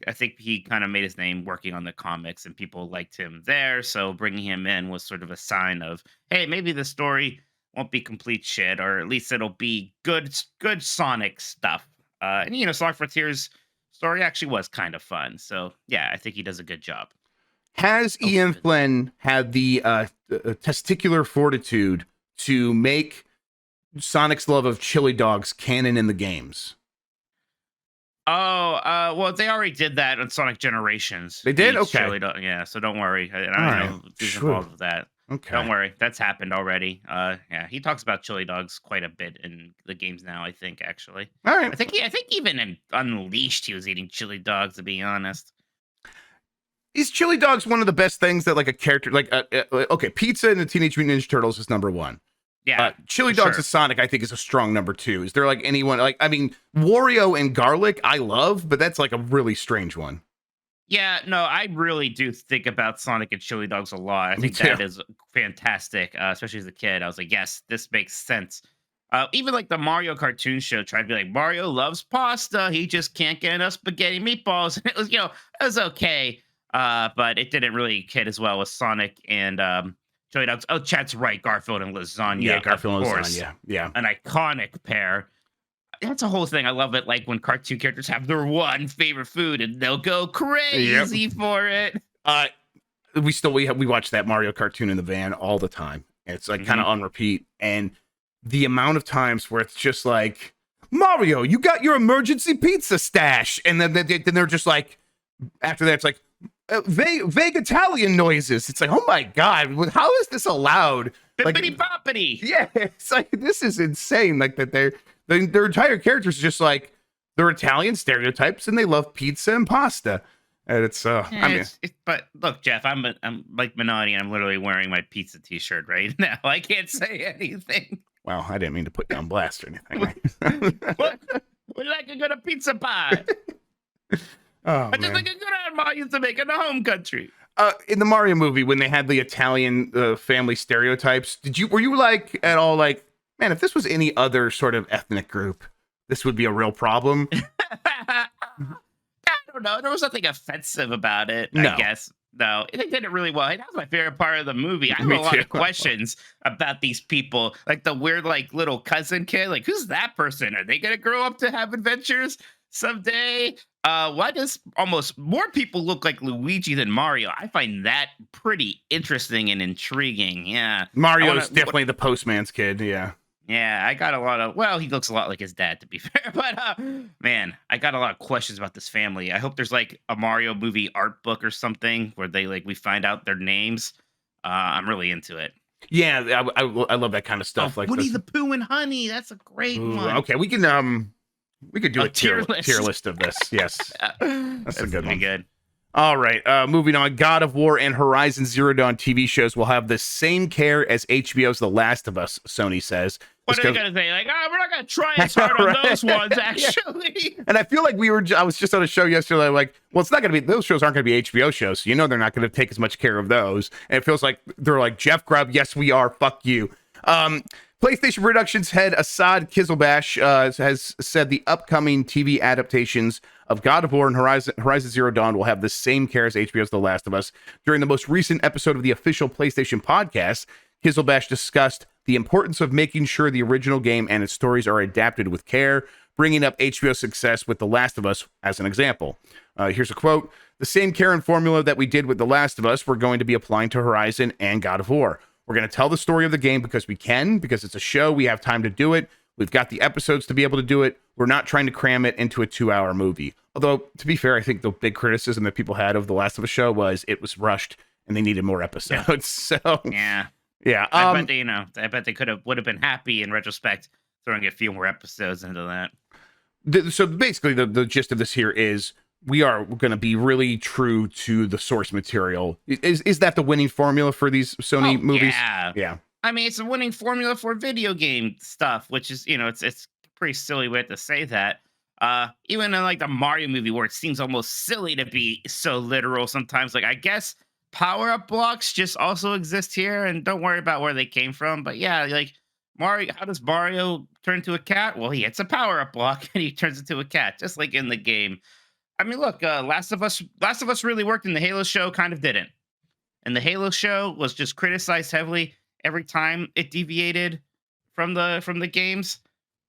[SPEAKER 3] I think he kind of made his name working on the comics, and people liked him there. So bringing him in was sort of a sign of, hey, maybe the story won't be complete shit, or at least it'll be good Sonic stuff. And Sonic Frontier's story actually was kind of fun. So yeah, I think he does a good job.
[SPEAKER 2] Has Ian Flynn had the testicular fortitude to make Sonic's love of chili dogs canon in the games?
[SPEAKER 3] Oh, well, they already did that on Sonic Generations.
[SPEAKER 2] They did?
[SPEAKER 3] Each
[SPEAKER 2] Okay.
[SPEAKER 3] chili dog, yeah, so don't worry. I don't know who's
[SPEAKER 2] Sure.
[SPEAKER 3] involved with that.
[SPEAKER 2] Okay.
[SPEAKER 3] Don't worry, that's happened already. Yeah, he talks about chili dogs quite a bit in the games now, I think, actually.
[SPEAKER 2] All right.
[SPEAKER 3] I think even in Unleashed he was eating chili dogs, to be honest.
[SPEAKER 2] Is chili dogs one of the best things that like a character like okay, pizza in the Teenage Mutant Ninja Turtles is number one.
[SPEAKER 3] Yeah.
[SPEAKER 2] Chili dogs
[SPEAKER 3] sure.
[SPEAKER 2] as Sonic, I think, is a strong number two. Is there like anyone like I mean, Wario and garlic, I love, but that's like a really strange one.
[SPEAKER 3] Yeah, no, I really do think about Sonic and chili dogs a lot. I
[SPEAKER 2] Me
[SPEAKER 3] think
[SPEAKER 2] too.
[SPEAKER 3] that is fantastic, especially as a kid. I was like, yes, this makes sense. Even like the Mario cartoon show tried to be like, Mario loves pasta. He just can't get enough spaghetti meatballs. And it was, it was okay. But it didn't really hit as well with Sonic and chili dogs. Oh, Chad's right. Garfield and lasagna.
[SPEAKER 2] Yeah, Garfield
[SPEAKER 3] of
[SPEAKER 2] and
[SPEAKER 3] course.
[SPEAKER 2] lasagna. Yeah.
[SPEAKER 3] An iconic pair. That's a whole thing. I love it. Like when cartoon characters have their one favorite food and they'll go crazy for it.
[SPEAKER 2] We watch that Mario cartoon in the van all the time. It's like kind of on repeat. And the amount of times where it's just like, Mario, you got your emergency pizza stash. And then they're just like, after that, it's like, vague Italian noises. It's like, oh my God, how is this allowed?
[SPEAKER 3] Bippity boppity.
[SPEAKER 2] Yeah, it's like, this is insane. Like that their entire characters are just like, they're Italian stereotypes and they love pizza and pasta. And it's,
[SPEAKER 3] but look, Jeff, I'm Mike Minotti and I'm literally wearing my pizza t-shirt right now. I can't say anything.
[SPEAKER 2] Well, I didn't mean to put you on blast or anything.
[SPEAKER 3] What? Would like a good pizza pie?
[SPEAKER 2] Oh,
[SPEAKER 3] I just like a good grandma used to make in the home country.
[SPEAKER 2] In the Mario movie, when they had the Italian family stereotypes, were you like at all like, man, if this was any other sort of ethnic group, this would be a real problem?
[SPEAKER 3] I don't know. There was nothing offensive about it,
[SPEAKER 2] No.
[SPEAKER 3] I guess. No, they did it really well. That was my favorite part of the movie. I have
[SPEAKER 2] Me
[SPEAKER 3] a lot
[SPEAKER 2] too.
[SPEAKER 3] of questions about these people. Like the weird, like, little cousin kid. Like, who's that person? Are they going to grow up to have adventures someday? Why does almost more people look like Luigi than Mario? I find that pretty interesting and intriguing. Yeah.
[SPEAKER 2] Mario's definitely the postman's kid. Yeah.
[SPEAKER 3] Yeah, I got a lot of, well, he looks a lot like his dad, to be fair. But, man, I got a lot of questions about this family. I hope there's, like, a Mario movie art book or something where they, like, we find out their names. I'm really into it.
[SPEAKER 2] Yeah, I love that kind of stuff. Like
[SPEAKER 3] Woody the Pooh and Honey. That's a great one.
[SPEAKER 2] Okay, we could do a tier list of this. Yes. That's a good one.
[SPEAKER 3] Good.
[SPEAKER 2] All right, moving on. God of War and Horizon Zero Dawn TV shows will have the same care as HBO's The Last of Us, Sony says.
[SPEAKER 3] What are they going to say? Like, we're not going to try as hard on those ones, actually.
[SPEAKER 2] And I feel like I was just on a show yesterday, like, well, it's not going to be, those shows aren't going to be HBO shows. So they're not going to take as much care of those. And it feels like they're like, Jeff Grubb, yes, we are. Fuck you. PlayStation Productions head Assad Kizilbash has said the upcoming TV adaptations of God of War and Horizon Zero Dawn will have the same care as HBO's The Last of Us. During the most recent episode of the official PlayStation podcast, Kizilbash discussed the importance of making sure the original game and its stories are adapted with care, bringing up HBO's success with The Last of Us as an example. Here's a quote. The same care and formula that we did with The Last of Us, we're going to be applying to Horizon and God of War. We're going to tell the story of the game because we can, because it's a show. We have time to do it. We've got the episodes to be able to do it. We're not trying to cram it into a 2-hour movie. Although, to be fair, I think the big criticism that people had of The Last of Us show was it was rushed and they needed more episodes.
[SPEAKER 3] Yeah.
[SPEAKER 2] So, yeah.
[SPEAKER 3] I bet they would have been happy in retrospect throwing a few more episodes into that.
[SPEAKER 2] So basically, the gist of this here is we are going to be really true to the source material. Is that the winning formula for these Sony movies?
[SPEAKER 3] Yeah. I mean, it's a winning formula for video game stuff, which is, it's pretty silly way to say that. Even in like the Mario movie where it seems almost silly to be so literal sometimes. Like I guess power up blocks just also exist here, and don't worry about where they came from. But yeah, like Mario, how does Mario turn into a cat? Well, he hits a power up block and he turns into a cat, just like in the game. I mean, look, Last of Us really worked, and the Halo show kind of didn't. And the Halo show was just criticized heavily every time it deviated from the games.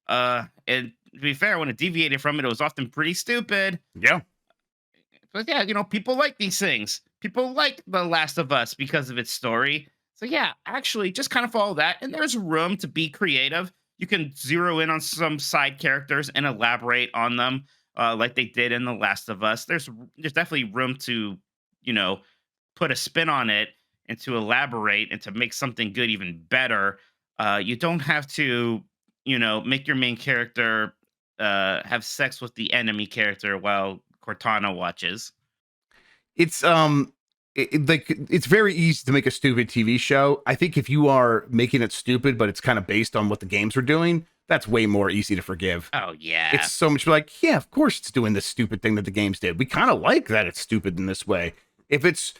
[SPEAKER 3] And to be fair, when it deviated from it, it was often pretty stupid.
[SPEAKER 2] Yeah.
[SPEAKER 3] But yeah, people like these things. People like The Last of Us because of its story. So yeah, actually, just kind of follow that, and there's room to be creative. You can zero in on some side characters and elaborate on them, like they did in The Last of Us. There's definitely room to, you know, put a spin on it and to elaborate and to make something good even better. You don't have to, make your main character have sex with the enemy character while Cortana watches.
[SPEAKER 2] It's like it's very easy to make a stupid TV show. I think if you are making it stupid, but it's kind of based on what the games are doing, that's way more easy to forgive.
[SPEAKER 3] Oh yeah,
[SPEAKER 2] It's so much like, yeah, of course it's doing this stupid thing that the games did. We kind of like that it's stupid in this way. If it's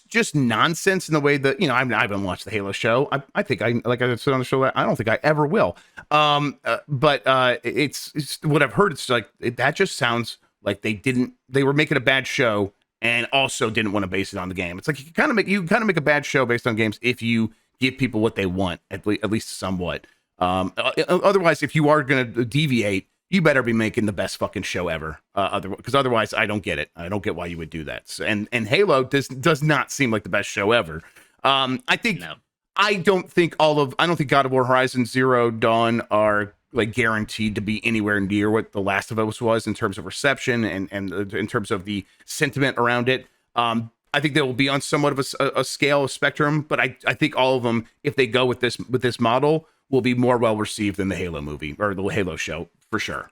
[SPEAKER 2] just nonsense in the way that, I haven't watched the Halo show. I think like I said on the show, I don't think I ever will. But it's what I've heard. It's like, that just sounds like they were making a bad show and also didn't want to base it on the game. It's like you kind of make a bad show based on games if you give people what they want, at least somewhat. Otherwise, if you are going to deviate, you better be making the best fucking show ever. Because otherwise, I don't get it. I don't get why you would do that. So, and Halo does not seem like the best show ever. I think
[SPEAKER 3] no.
[SPEAKER 2] I don't think God of War Horizon Zero Dawn are like guaranteed to be anywhere near what The Last of Us was in terms of reception and in terms of the sentiment around it. I think they will be on somewhat of a scale of spectrum, but I think all of them, if they go with this model, will be more well received than the Halo movie or the Halo show for sure.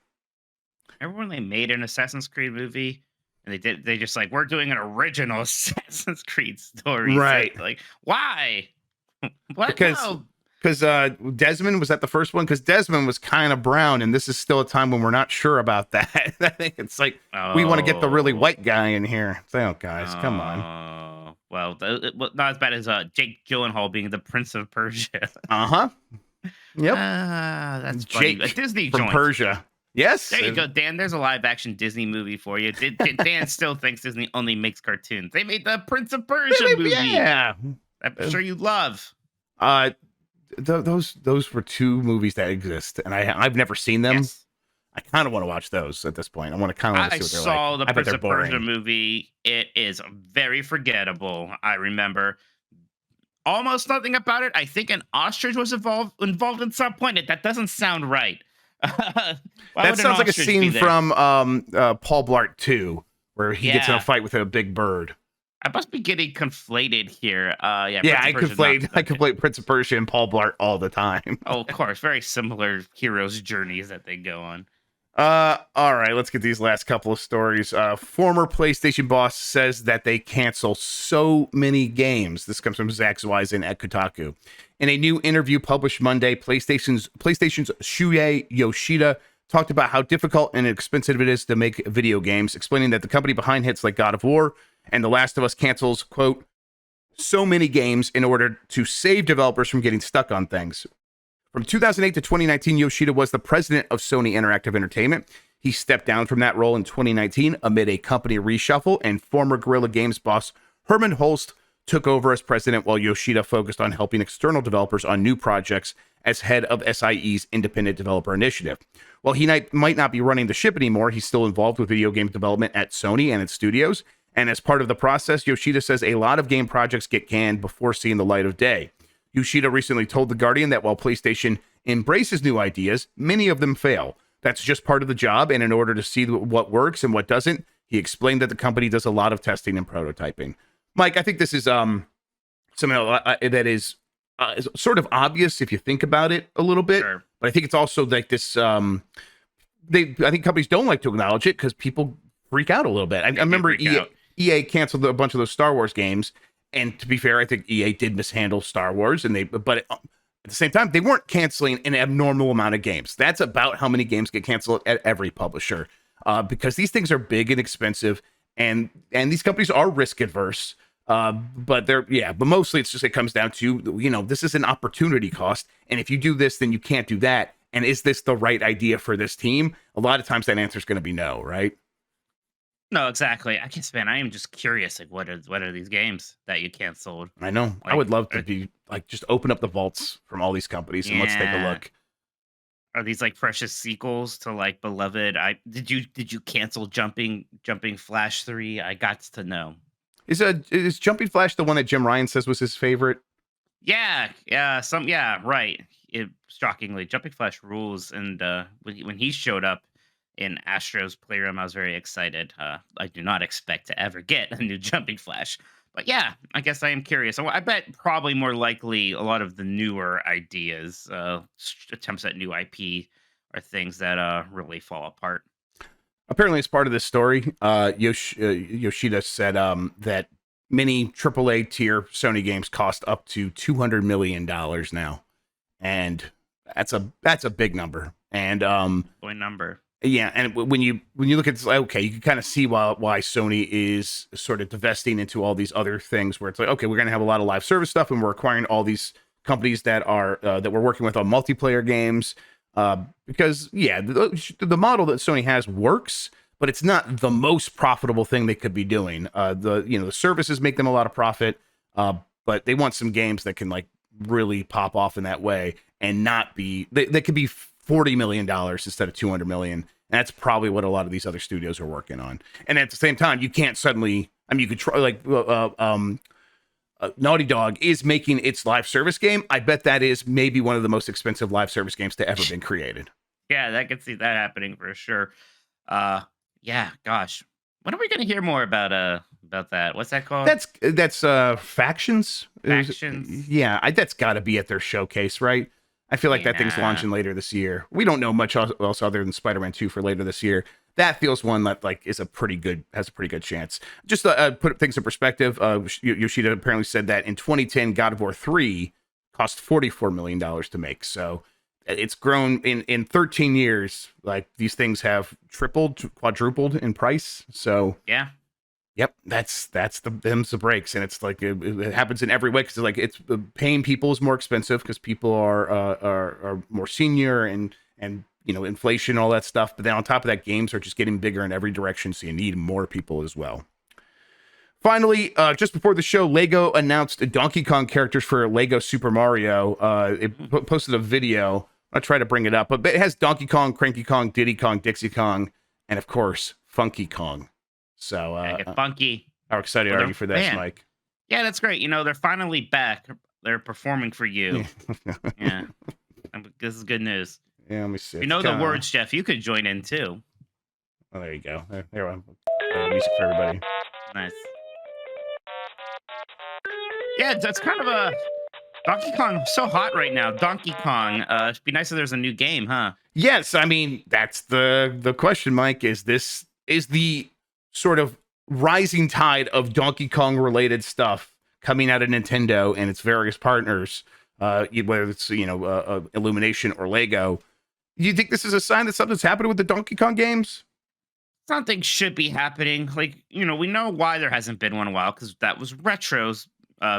[SPEAKER 3] Remember when they made an Assassin's Creed movie and they just like, we're doing an original Assassin's Creed story.
[SPEAKER 2] Right.
[SPEAKER 3] Like, why? What?
[SPEAKER 2] Because Desmond was that the first one? Because Desmond was kind of brown, and this is still a time when we're not sure about that. I think it's like we want to get the really white guy in here. It's like, oh, guys, come on.
[SPEAKER 3] Well, not as bad as Jake Gyllenhaal being the Prince of Persia.
[SPEAKER 2] Uh-huh. Yep.
[SPEAKER 3] That's
[SPEAKER 2] Jake
[SPEAKER 3] funny. A Disney
[SPEAKER 2] from
[SPEAKER 3] joint.
[SPEAKER 2] Persia. Yes.
[SPEAKER 3] There you go, Dan. There's a live action Disney movie for you. Dan still thinks Disney only makes cartoons. They made the Prince of Persia movie.
[SPEAKER 2] Yeah.
[SPEAKER 3] I'm sure you love.
[SPEAKER 2] Those were two movies that exist, and I've never seen them.
[SPEAKER 3] Yes.
[SPEAKER 2] I kind of want to watch those at this point. I want to kind of see what they're like.
[SPEAKER 3] I saw the
[SPEAKER 2] I bet
[SPEAKER 3] Prince
[SPEAKER 2] they're
[SPEAKER 3] of Persia
[SPEAKER 2] boring.
[SPEAKER 3] movie. It is very forgettable. I remember almost nothing about it. I think an ostrich was involved in some point. That doesn't sound right.
[SPEAKER 2] That sounds like a scene from Paul Blart 2, where he gets in a fight with a big bird.
[SPEAKER 3] I must be getting conflated here.
[SPEAKER 2] I conflate Prince of Persia and Paul Blart all the time.
[SPEAKER 3] Oh, of course. Very similar heroes' journeys that they go on.
[SPEAKER 2] All right, let's get these last couple of stories. Former PlayStation boss says that they cancel so many games. This comes from Zach Zweisen at Kotaku. In a new interview published Monday, PlayStation's Shuhei Yoshida talked about how difficult and expensive it is to make video games, explaining that the company behind hits like God of War and The Last of Us cancels, quote, so many games in order to save developers from getting stuck on things. From 2008 to 2019, Yoshida was the president of Sony Interactive Entertainment. He stepped down from that role in 2019 amid a company reshuffle, and former Guerrilla Games boss Herman Holst took over as president while Yoshida focused on helping external developers on new projects as head of SIE's Independent Developer Initiative. While he might not be running the ship anymore, he's still involved with video game development at Sony and its studios. And as part of the process, Yoshida says a lot of game projects get canned before seeing the light of day. Yoshida recently told The Guardian that while PlayStation embraces new ideas, many of them fail. That's just part of the job, and in order to see what works and what doesn't, he explained that the company does a lot of testing and prototyping. Mike, I think this is something that is sort of obvious if you think about it a little bit,
[SPEAKER 3] Sure.
[SPEAKER 2] But I think it's also like this. I think companies don't like to acknowledge it because people freak out a little bit. I remember EA canceled a bunch of those Star Wars games. And to be fair, I think EA did mishandle Star Wars, but At the same time, they weren't canceling an abnormal amount of games. That's about how many games get canceled at every publisher, because these things are big and expensive, and these companies are risk adverse. But mostly it comes down to, this is an opportunity cost, and if you do this, then you can't do that. And is this the right idea for this team? A lot of times that answer is going to be no, right?
[SPEAKER 3] No, exactly. I guess, man, I am just curious. Like, what are these games that you canceled?
[SPEAKER 2] I know. I would love to be like, just open up the vaults from all these companies and let's take a look.
[SPEAKER 3] Are these like precious sequels to like beloved? Did you cancel Jumping Flash 3? I got to know.
[SPEAKER 2] Is Jumping Flash the one that Jim Ryan says was his favorite?
[SPEAKER 3] Yeah, right. Shockingly, Jumping Flash rules, and when he showed up in Astro's Playroom, I was very excited. I do not expect to ever get a new Jumping Flash, but yeah, I guess I am curious. I bet probably more likely a lot of the newer ideas, attempts at new IP, are things that really fall apart.
[SPEAKER 2] Apparently, as part of this story, Yoshida said that many AAA tier Sony games cost up to $200 million now, and that's a big number. And
[SPEAKER 3] boy number.
[SPEAKER 2] Yeah, and when you look at this, okay, you can kind of see why Sony is sort of divesting into all these other things, where it's like, okay, we're going to have a lot of live service stuff, and we're acquiring all these companies that are that we're working with on multiplayer games, because the model that Sony has works, but it's not the most profitable thing they could be doing. The services make them a lot of profit, but they want some games that can like really pop off in that way and not be they could be $40 million instead of $200 million. And that's probably what a lot of these other studios are working on. And at the same time, you can't suddenly, you could try Naughty Dog is making its live service game. I bet that is maybe one of the most expensive live service games to ever been created.
[SPEAKER 3] Yeah, I could see that happening for sure. Yeah, gosh. When are we going to hear more about that? What's that called?
[SPEAKER 2] That's Factions.
[SPEAKER 3] Factions.
[SPEAKER 2] Yeah, that's got to be at their showcase, right? I feel like that thing's launching later this year. We don't know much else other than Spider-Man 2 for later this year. That feels one that like has a pretty good chance. Just to put things in perspective, Yoshida apparently said that in 2010, God of War 3 cost $44 million to make. So it's grown in 13 years. Like these things have tripled, quadrupled in price. So
[SPEAKER 3] yeah.
[SPEAKER 2] Yep, that's the breaks, and it's like it happens in every way, because like it's paying people is more expensive because people are more senior and inflation, all that stuff. But then on top of that, games are just getting bigger in every direction, so you need more people as well. Finally, just before the show, Lego announced Donkey Kong characters for Lego Super Mario. It posted a video. I'll try to bring it up, but it has Donkey Kong, Cranky Kong, Diddy Kong, Dixie Kong, and of course Funky Kong. So
[SPEAKER 3] funky.
[SPEAKER 2] How excited are you for this, Mike?
[SPEAKER 3] Yeah, that's great. They're finally back. They're performing for you. Yeah. This is good news.
[SPEAKER 2] Yeah, let me see.
[SPEAKER 3] You know the words, Jeff. You could join in too.
[SPEAKER 2] Oh, there you go. There music for everybody.
[SPEAKER 3] Nice. Yeah, that's kind of a Donkey Kong. So hot right now. Donkey Kong. It'd be nice if there's a new game, huh?
[SPEAKER 2] Yes, that's the question, Mike. Is the sort of rising tide of Donkey Kong related stuff coming out of Nintendo and its various partners, whether it's Illumination or Lego? Do you think this is a sign that something's happening with the Donkey Kong games?
[SPEAKER 3] Something should be happening. Like, we know why there hasn't been one in a while, because that was Retro's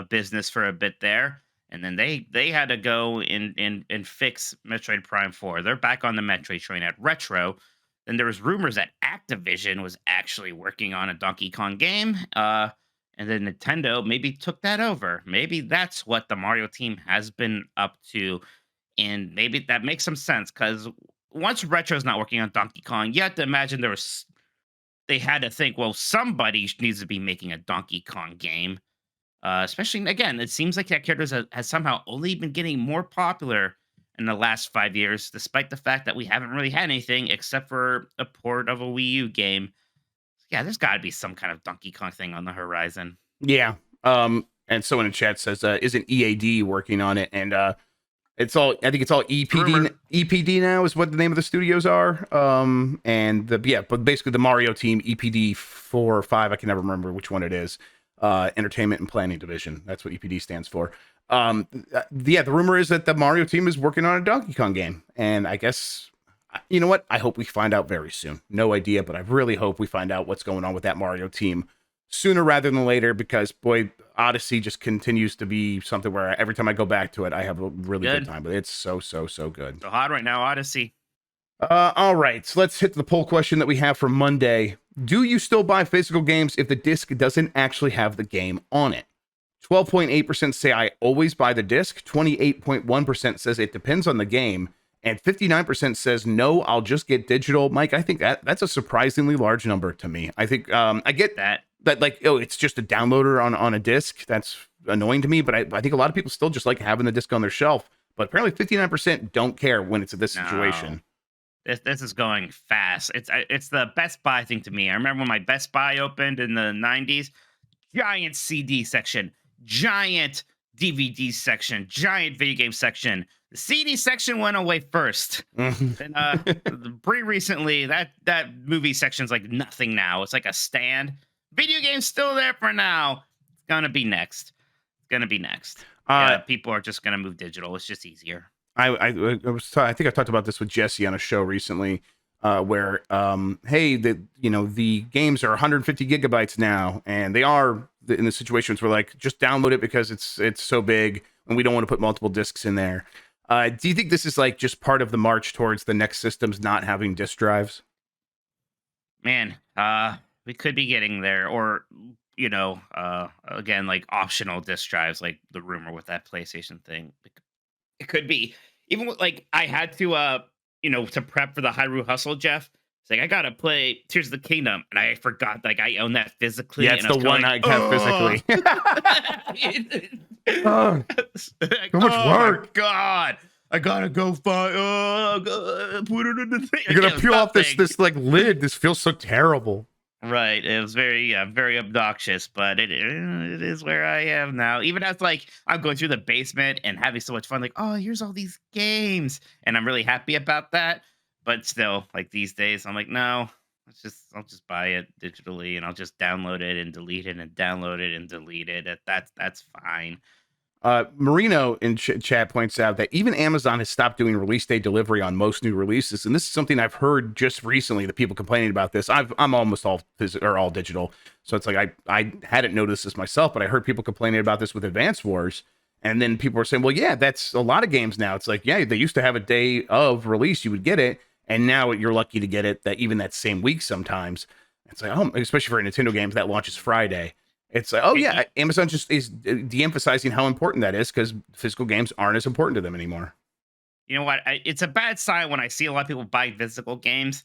[SPEAKER 3] business for a bit there, and then they had to go and fix Metroid Prime 4. They're back on the Metroid train at Retro. Then there was rumors that Activision was actually working on a Donkey Kong game, and then Nintendo maybe took that over. Maybe that's what the Mario team has been up to, and maybe that makes some sense, because once Retro's not working on Donkey Kong, you have to imagine they had to think, well, somebody needs to be making a Donkey Kong game, especially, again, it seems like that character has somehow only been getting more popular in the last 5 years, despite the fact that we haven't really had anything except for a port of a Wii U game. Yeah, there's got to be some kind of Donkey Kong thing on the horizon.
[SPEAKER 2] Yeah. And someone in chat says, isn't EAD working on it? And I think it's all EPD. EPD now is what the name of the studios are. But basically the Mario team, EPD 4 or 5, I can never remember which one it is. Entertainment and Planning Division. That's what EPD stands for. The rumor is that the Mario team is working on a Donkey Kong game, and I guess, you know what? I hope we find out very soon. No idea, but I really hope we find out what's going on with that Mario team sooner rather than later, because boy, Odyssey just continues to be something where every time I go back to it, I have a really good time. But it's so good.
[SPEAKER 3] So hot right now, Odyssey.
[SPEAKER 2] All right, so let's hit the poll question that we have for Monday. Do you still buy physical games if the disc doesn't actually have the game on it? 12.8% say I always buy the disc. 28.1% says it depends on the game. And 59% says no, I'll just get digital. Mike, I think that's a surprisingly large number to me. I think I get that like, oh, it's just a downloader on a disc. That's annoying to me, but I think a lot of people still just like having the disc on their shelf. But apparently 59% don't care when it's in this situation.
[SPEAKER 3] This is going fast. It's the Best Buy thing to me. I remember when my Best Buy opened in the 90s, giant CD section, giant DVD section, giant video game section. The CD section went away first. And recently, that movie section's like nothing now. It's like a stand. Video game's still there for now. It's gonna be next. People are just gonna move digital. It's just easier.
[SPEAKER 2] I think I talked about this with Jesse on a show recently, where hey, the games are 150 gigabytes now, and they are in the situations where like just download it because it's so big and we don't want to put multiple discs in there. Do you think this is like just part of the march towards the next systems not having disk drives?
[SPEAKER 3] Man, we could be getting there, or again, like optional disk drives, like the rumor with that PlayStation thing. It could be. Even with, like, I had to to prep for the Hyrule Hustle, Jeff. It's like I gotta play Tears of the Kingdom, and I forgot like I own that physically.
[SPEAKER 2] Yeah, it's the one I have physically. So much work.
[SPEAKER 3] My God, I gotta go find. Put it in the thing.
[SPEAKER 2] You're gonna peel off this like lid. This feels so terrible.
[SPEAKER 3] Right. It was very obnoxious, but it is where I am now. Even as like I'm going through the basement and having so much fun, like, oh, here's all these games, and I'm really happy about that. But still, like these days, I'm like, no, I'll just buy it digitally, and I'll just download it and delete it and download it and delete it. That's fine.
[SPEAKER 2] Marino in chat points out that even Amazon has stopped doing release day delivery on most new releases, and this is something I've heard just recently. The people complaining about this, I'm almost all digital, so it's like I hadn't noticed this myself, but I heard people complaining about this with Advance Wars, and then people were saying, well, yeah, that's a lot of games now. It's like, yeah, they used to have a day of release, you would get it, and now you're lucky to get it that same week sometimes. It's like, oh, especially for Nintendo games that launches Friday. It's like, oh yeah, Amazon just is de-emphasizing how important that is because physical games aren't as important to them anymore.
[SPEAKER 3] You know what? It's a bad sign when I see a lot of people buy physical games,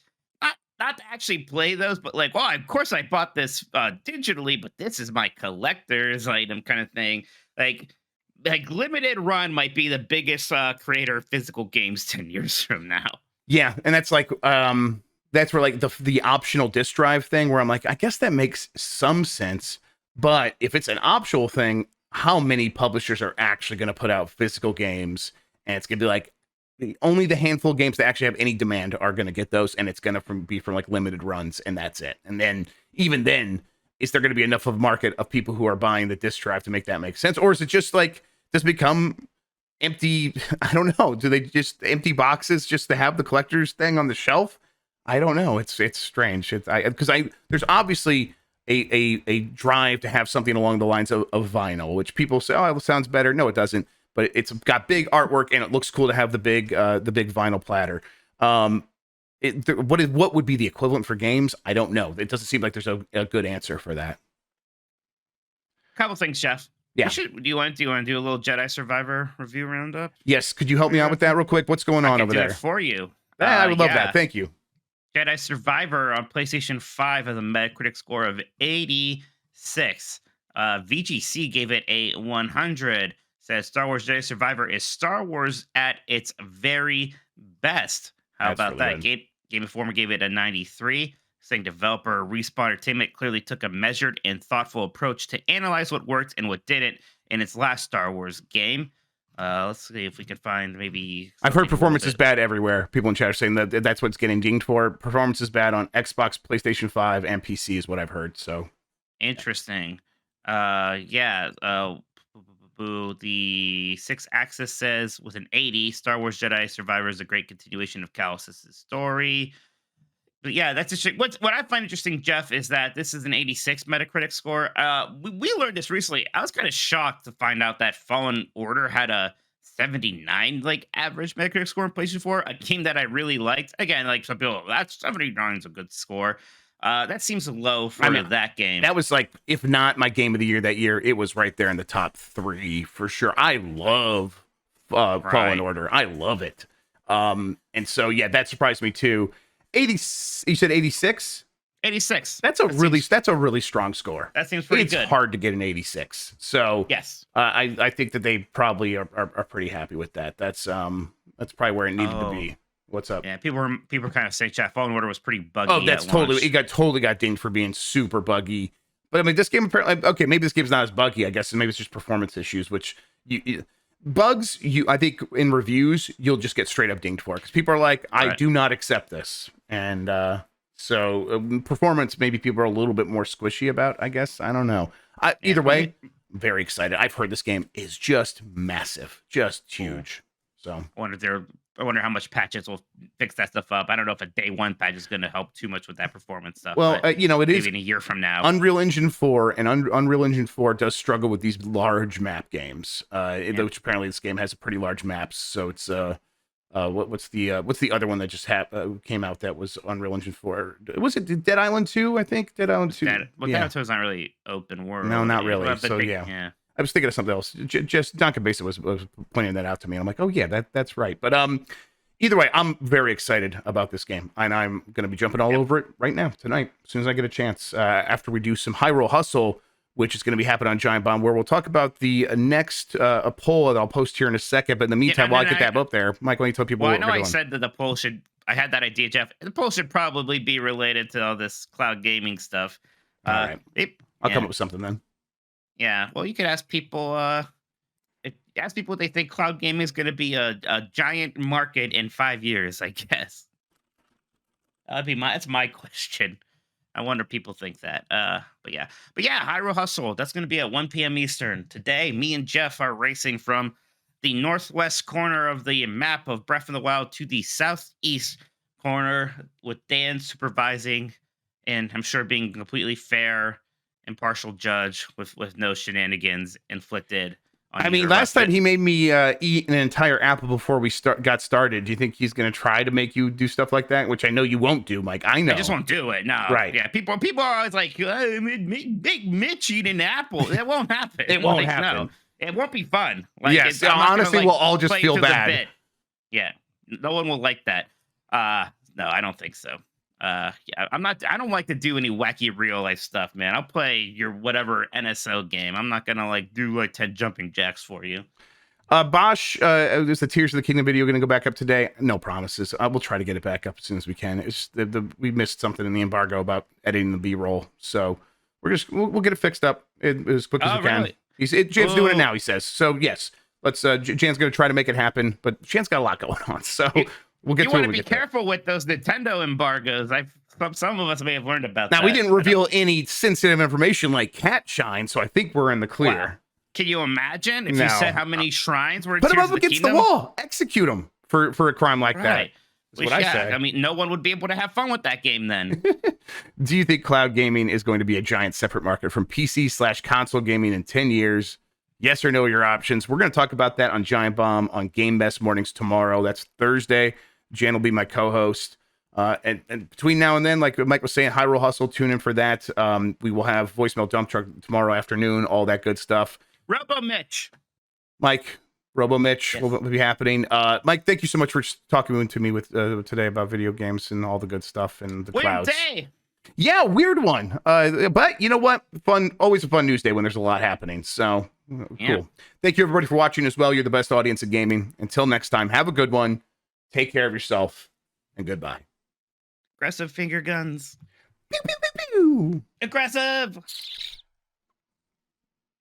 [SPEAKER 3] not to actually play those, but like, well, of course I bought this digitally, but this is my collector's item kind of thing. Like limited run might be the biggest creator of physical games 10 years from now.
[SPEAKER 2] Yeah, and that's like that's where like the optional disc drive thing, where I'm like, I guess that makes some sense. But if it's an optional thing, how many publishers are actually going to put out physical games? And it's going to be like only the handful of games that actually have any demand are going to get those. And it's going to be from like limited runs. And that's it. And then even then, is there going to be enough of a market of people who are buying the disc drive to make that make sense? Or is it just like, does it become empty? I don't know. Do they just empty boxes just to have the collector's thing on the shelf? I don't know. It's strange. Because there's obviously a drive to have something along the lines of vinyl, which people say, oh, it sounds better. No, it doesn't. But it's got big artwork and it looks cool to have the big vinyl platter. What would be the equivalent for games? I don't know. It doesn't seem like there's a good answer for that.
[SPEAKER 3] Couple things, Jeff.
[SPEAKER 2] Yeah.
[SPEAKER 3] Do you want to do a little Jedi Survivor review roundup?
[SPEAKER 2] Yes. Could you help me out with that real quick? What's going on over there?
[SPEAKER 3] I can do it for you.
[SPEAKER 2] I would love that. Thank you.
[SPEAKER 3] Jedi Survivor on PlayStation 5 has a Metacritic score of 86. VGC gave it a 100. Says Star Wars Jedi Survivor is Star Wars at its very best. How about that? Game Informer gave it a 93. Saying developer Respawn Entertainment clearly took a measured and thoughtful approach to analyze what worked and what didn't in its last Star Wars game. Let's see if we can find maybe.
[SPEAKER 2] I've heard performance is bad everywhere. People in chat are saying that's what's getting dinged for. Performance is bad on Xbox, PlayStation 5, and PC is what I've heard. So
[SPEAKER 3] interesting. Yeah. boo. The 6-axis says with an 80, Star Wars Jedi Survivor is a great continuation of Callus's story. But yeah, that's interesting. What I find interesting, Jeff, is that this is an 86 Metacritic score. We learned this recently. I was kind of shocked to find out that Fallen Order had a 79 like average Metacritic score in PlayStation 4. A game that I really liked. Again, like some people, that's 79 is a good score. That seems low for that game.
[SPEAKER 2] That was like, if not my game of the year that year, it was right there in the top 3 for sure. I love Fallen Order. I love it. And so yeah, that surprised me too. 80. You said 86.
[SPEAKER 3] 86.
[SPEAKER 2] That's a really strong score.
[SPEAKER 3] That seems pretty good.
[SPEAKER 2] It's hard to get an 86. So
[SPEAKER 3] yes,
[SPEAKER 2] I think that they probably are pretty happy with that. That's probably where it needed to be. What's up?
[SPEAKER 3] Yeah, people were kind of saying, "Chat, Fallen Order was pretty buggy."
[SPEAKER 2] Oh, that's totally got dinged for being super buggy. But I mean, this game apparently, okay, maybe this game's not as buggy, I guess, and maybe it's just performance issues, which bugs, I think in reviews, you'll just get straight up dinged for, because people are like, I do not accept this. And so performance, maybe people are a little bit more squishy about, I guess. I don't know. Either way, very excited. I've heard this game is just massive, just huge. So
[SPEAKER 3] I wonder how much patches will fix that stuff up. I don't know if a day one patch is going to help too much with that performance stuff.
[SPEAKER 2] Well, it
[SPEAKER 3] maybe
[SPEAKER 2] is
[SPEAKER 3] in a year from now.
[SPEAKER 2] Unreal Engine 4 and Unreal Engine 4 does struggle with these large map games. Which apparently this game has a pretty large maps. So it's what's the other one that just came out that was Unreal Engine 4? Was it Dead Island 2? I think Dead Island 2.
[SPEAKER 3] Dead Island 2 is not really open world.
[SPEAKER 2] No, not really. So
[SPEAKER 3] yeah.
[SPEAKER 2] I was thinking of something else. Just Donka Basic was pointing that out to me. And I'm like, oh yeah, that's right. But either way, I'm very excited about this game, and I'm going to be jumping all over it right now tonight, as soon as I get a chance. After we do some Hyrule Hustle, which is going to be happening on Giant Bomb, where we'll talk about the next a poll that I'll post here in a second. But in the meantime, while I get that up there, Mike, why don't you tell people?
[SPEAKER 3] Well, I know I said that the poll should. I had that idea, Jeff. The poll should probably be related to all this cloud gaming stuff.
[SPEAKER 2] All right, I'll come up with something then.
[SPEAKER 3] Yeah, well, you could ask people. Ask people what they think cloud gaming is going to be a giant market in 5 years. I guess that's my question. I wonder if people think that. But yeah, Hyrule Hustle. That's going to be at 1 p.m. Eastern today. Me and Jeff are racing from the northwest corner of the map of Breath of the Wild to the southeast corner, with Dan supervising, and I'm sure being completely fair, impartial judge with no shenanigans inflicted.
[SPEAKER 2] I mean, last time he made me eat an entire apple before we got started. Do you think he's going to try to make you do stuff like that? Which I know you won't do, Mike. I know.
[SPEAKER 3] I just won't do it. No.
[SPEAKER 2] Right.
[SPEAKER 3] Yeah. People are always like, make Mitch eat an apple. That won't happen.
[SPEAKER 2] It won't happen.
[SPEAKER 3] No, it won't be fun. Like,
[SPEAKER 2] yes. Honestly, we'll all just feel bad.
[SPEAKER 3] Yeah. No one will like that. No, I don't think so. Yeah, I don't like to do any wacky real life stuff, man. I'll play your whatever NSO game. I'm not gonna like do like 10 jumping jacks for you.
[SPEAKER 2] Bosch, is the Tears of the Kingdom video going to go back up today? No promises. We'll try to get it back up as soon as we can. It's we missed something in the embargo about editing the B-roll, so we'll get it fixed up as quick as we can. Really? Jan's doing it now, he says. So yes, let's. Jan's going to try to make it happen, but Jan's got a lot going on, so. We'll get
[SPEAKER 3] you want to be careful with those Nintendo embargoes. Some of us may have learned about that.
[SPEAKER 2] Now, we didn't reveal any sensitive information like cat shine, so I think we're in the clear. Wow.
[SPEAKER 3] Can you imagine if you said how many shrines were?
[SPEAKER 2] Put them up against the wall. Execute them for a crime like that. That's what I say.
[SPEAKER 3] I mean, no one would be able to have fun with that game then.
[SPEAKER 2] Do you think cloud gaming is going to be a giant separate market from PC/console gaming in 10 years? Yes or no, your options. We're going to talk about that on Giant Bomb on Game Best Mornings tomorrow. That's Thursday. Jan will be my co-host. And between now and then, like Mike was saying, Hyrule Hustle, tune in for that. We will have Voicemail Dump Truck tomorrow afternoon, all that good stuff.
[SPEAKER 3] Robo Mitch.
[SPEAKER 2] Mike, Robo Mitch will be happening. Mike, thank you so much for talking to me with today about video games and all the good stuff and the clouds.
[SPEAKER 3] Weird day.
[SPEAKER 2] Yeah, weird one. But you know what? Always a fun news day when there's a lot happening. So cool. Thank you everybody for watching as well. You're the best audience in gaming. Until next time, have a good one. Take care of yourself, and goodbye.
[SPEAKER 3] Aggressive finger guns.
[SPEAKER 2] Pew, pew, pew, pew.
[SPEAKER 3] Aggressive.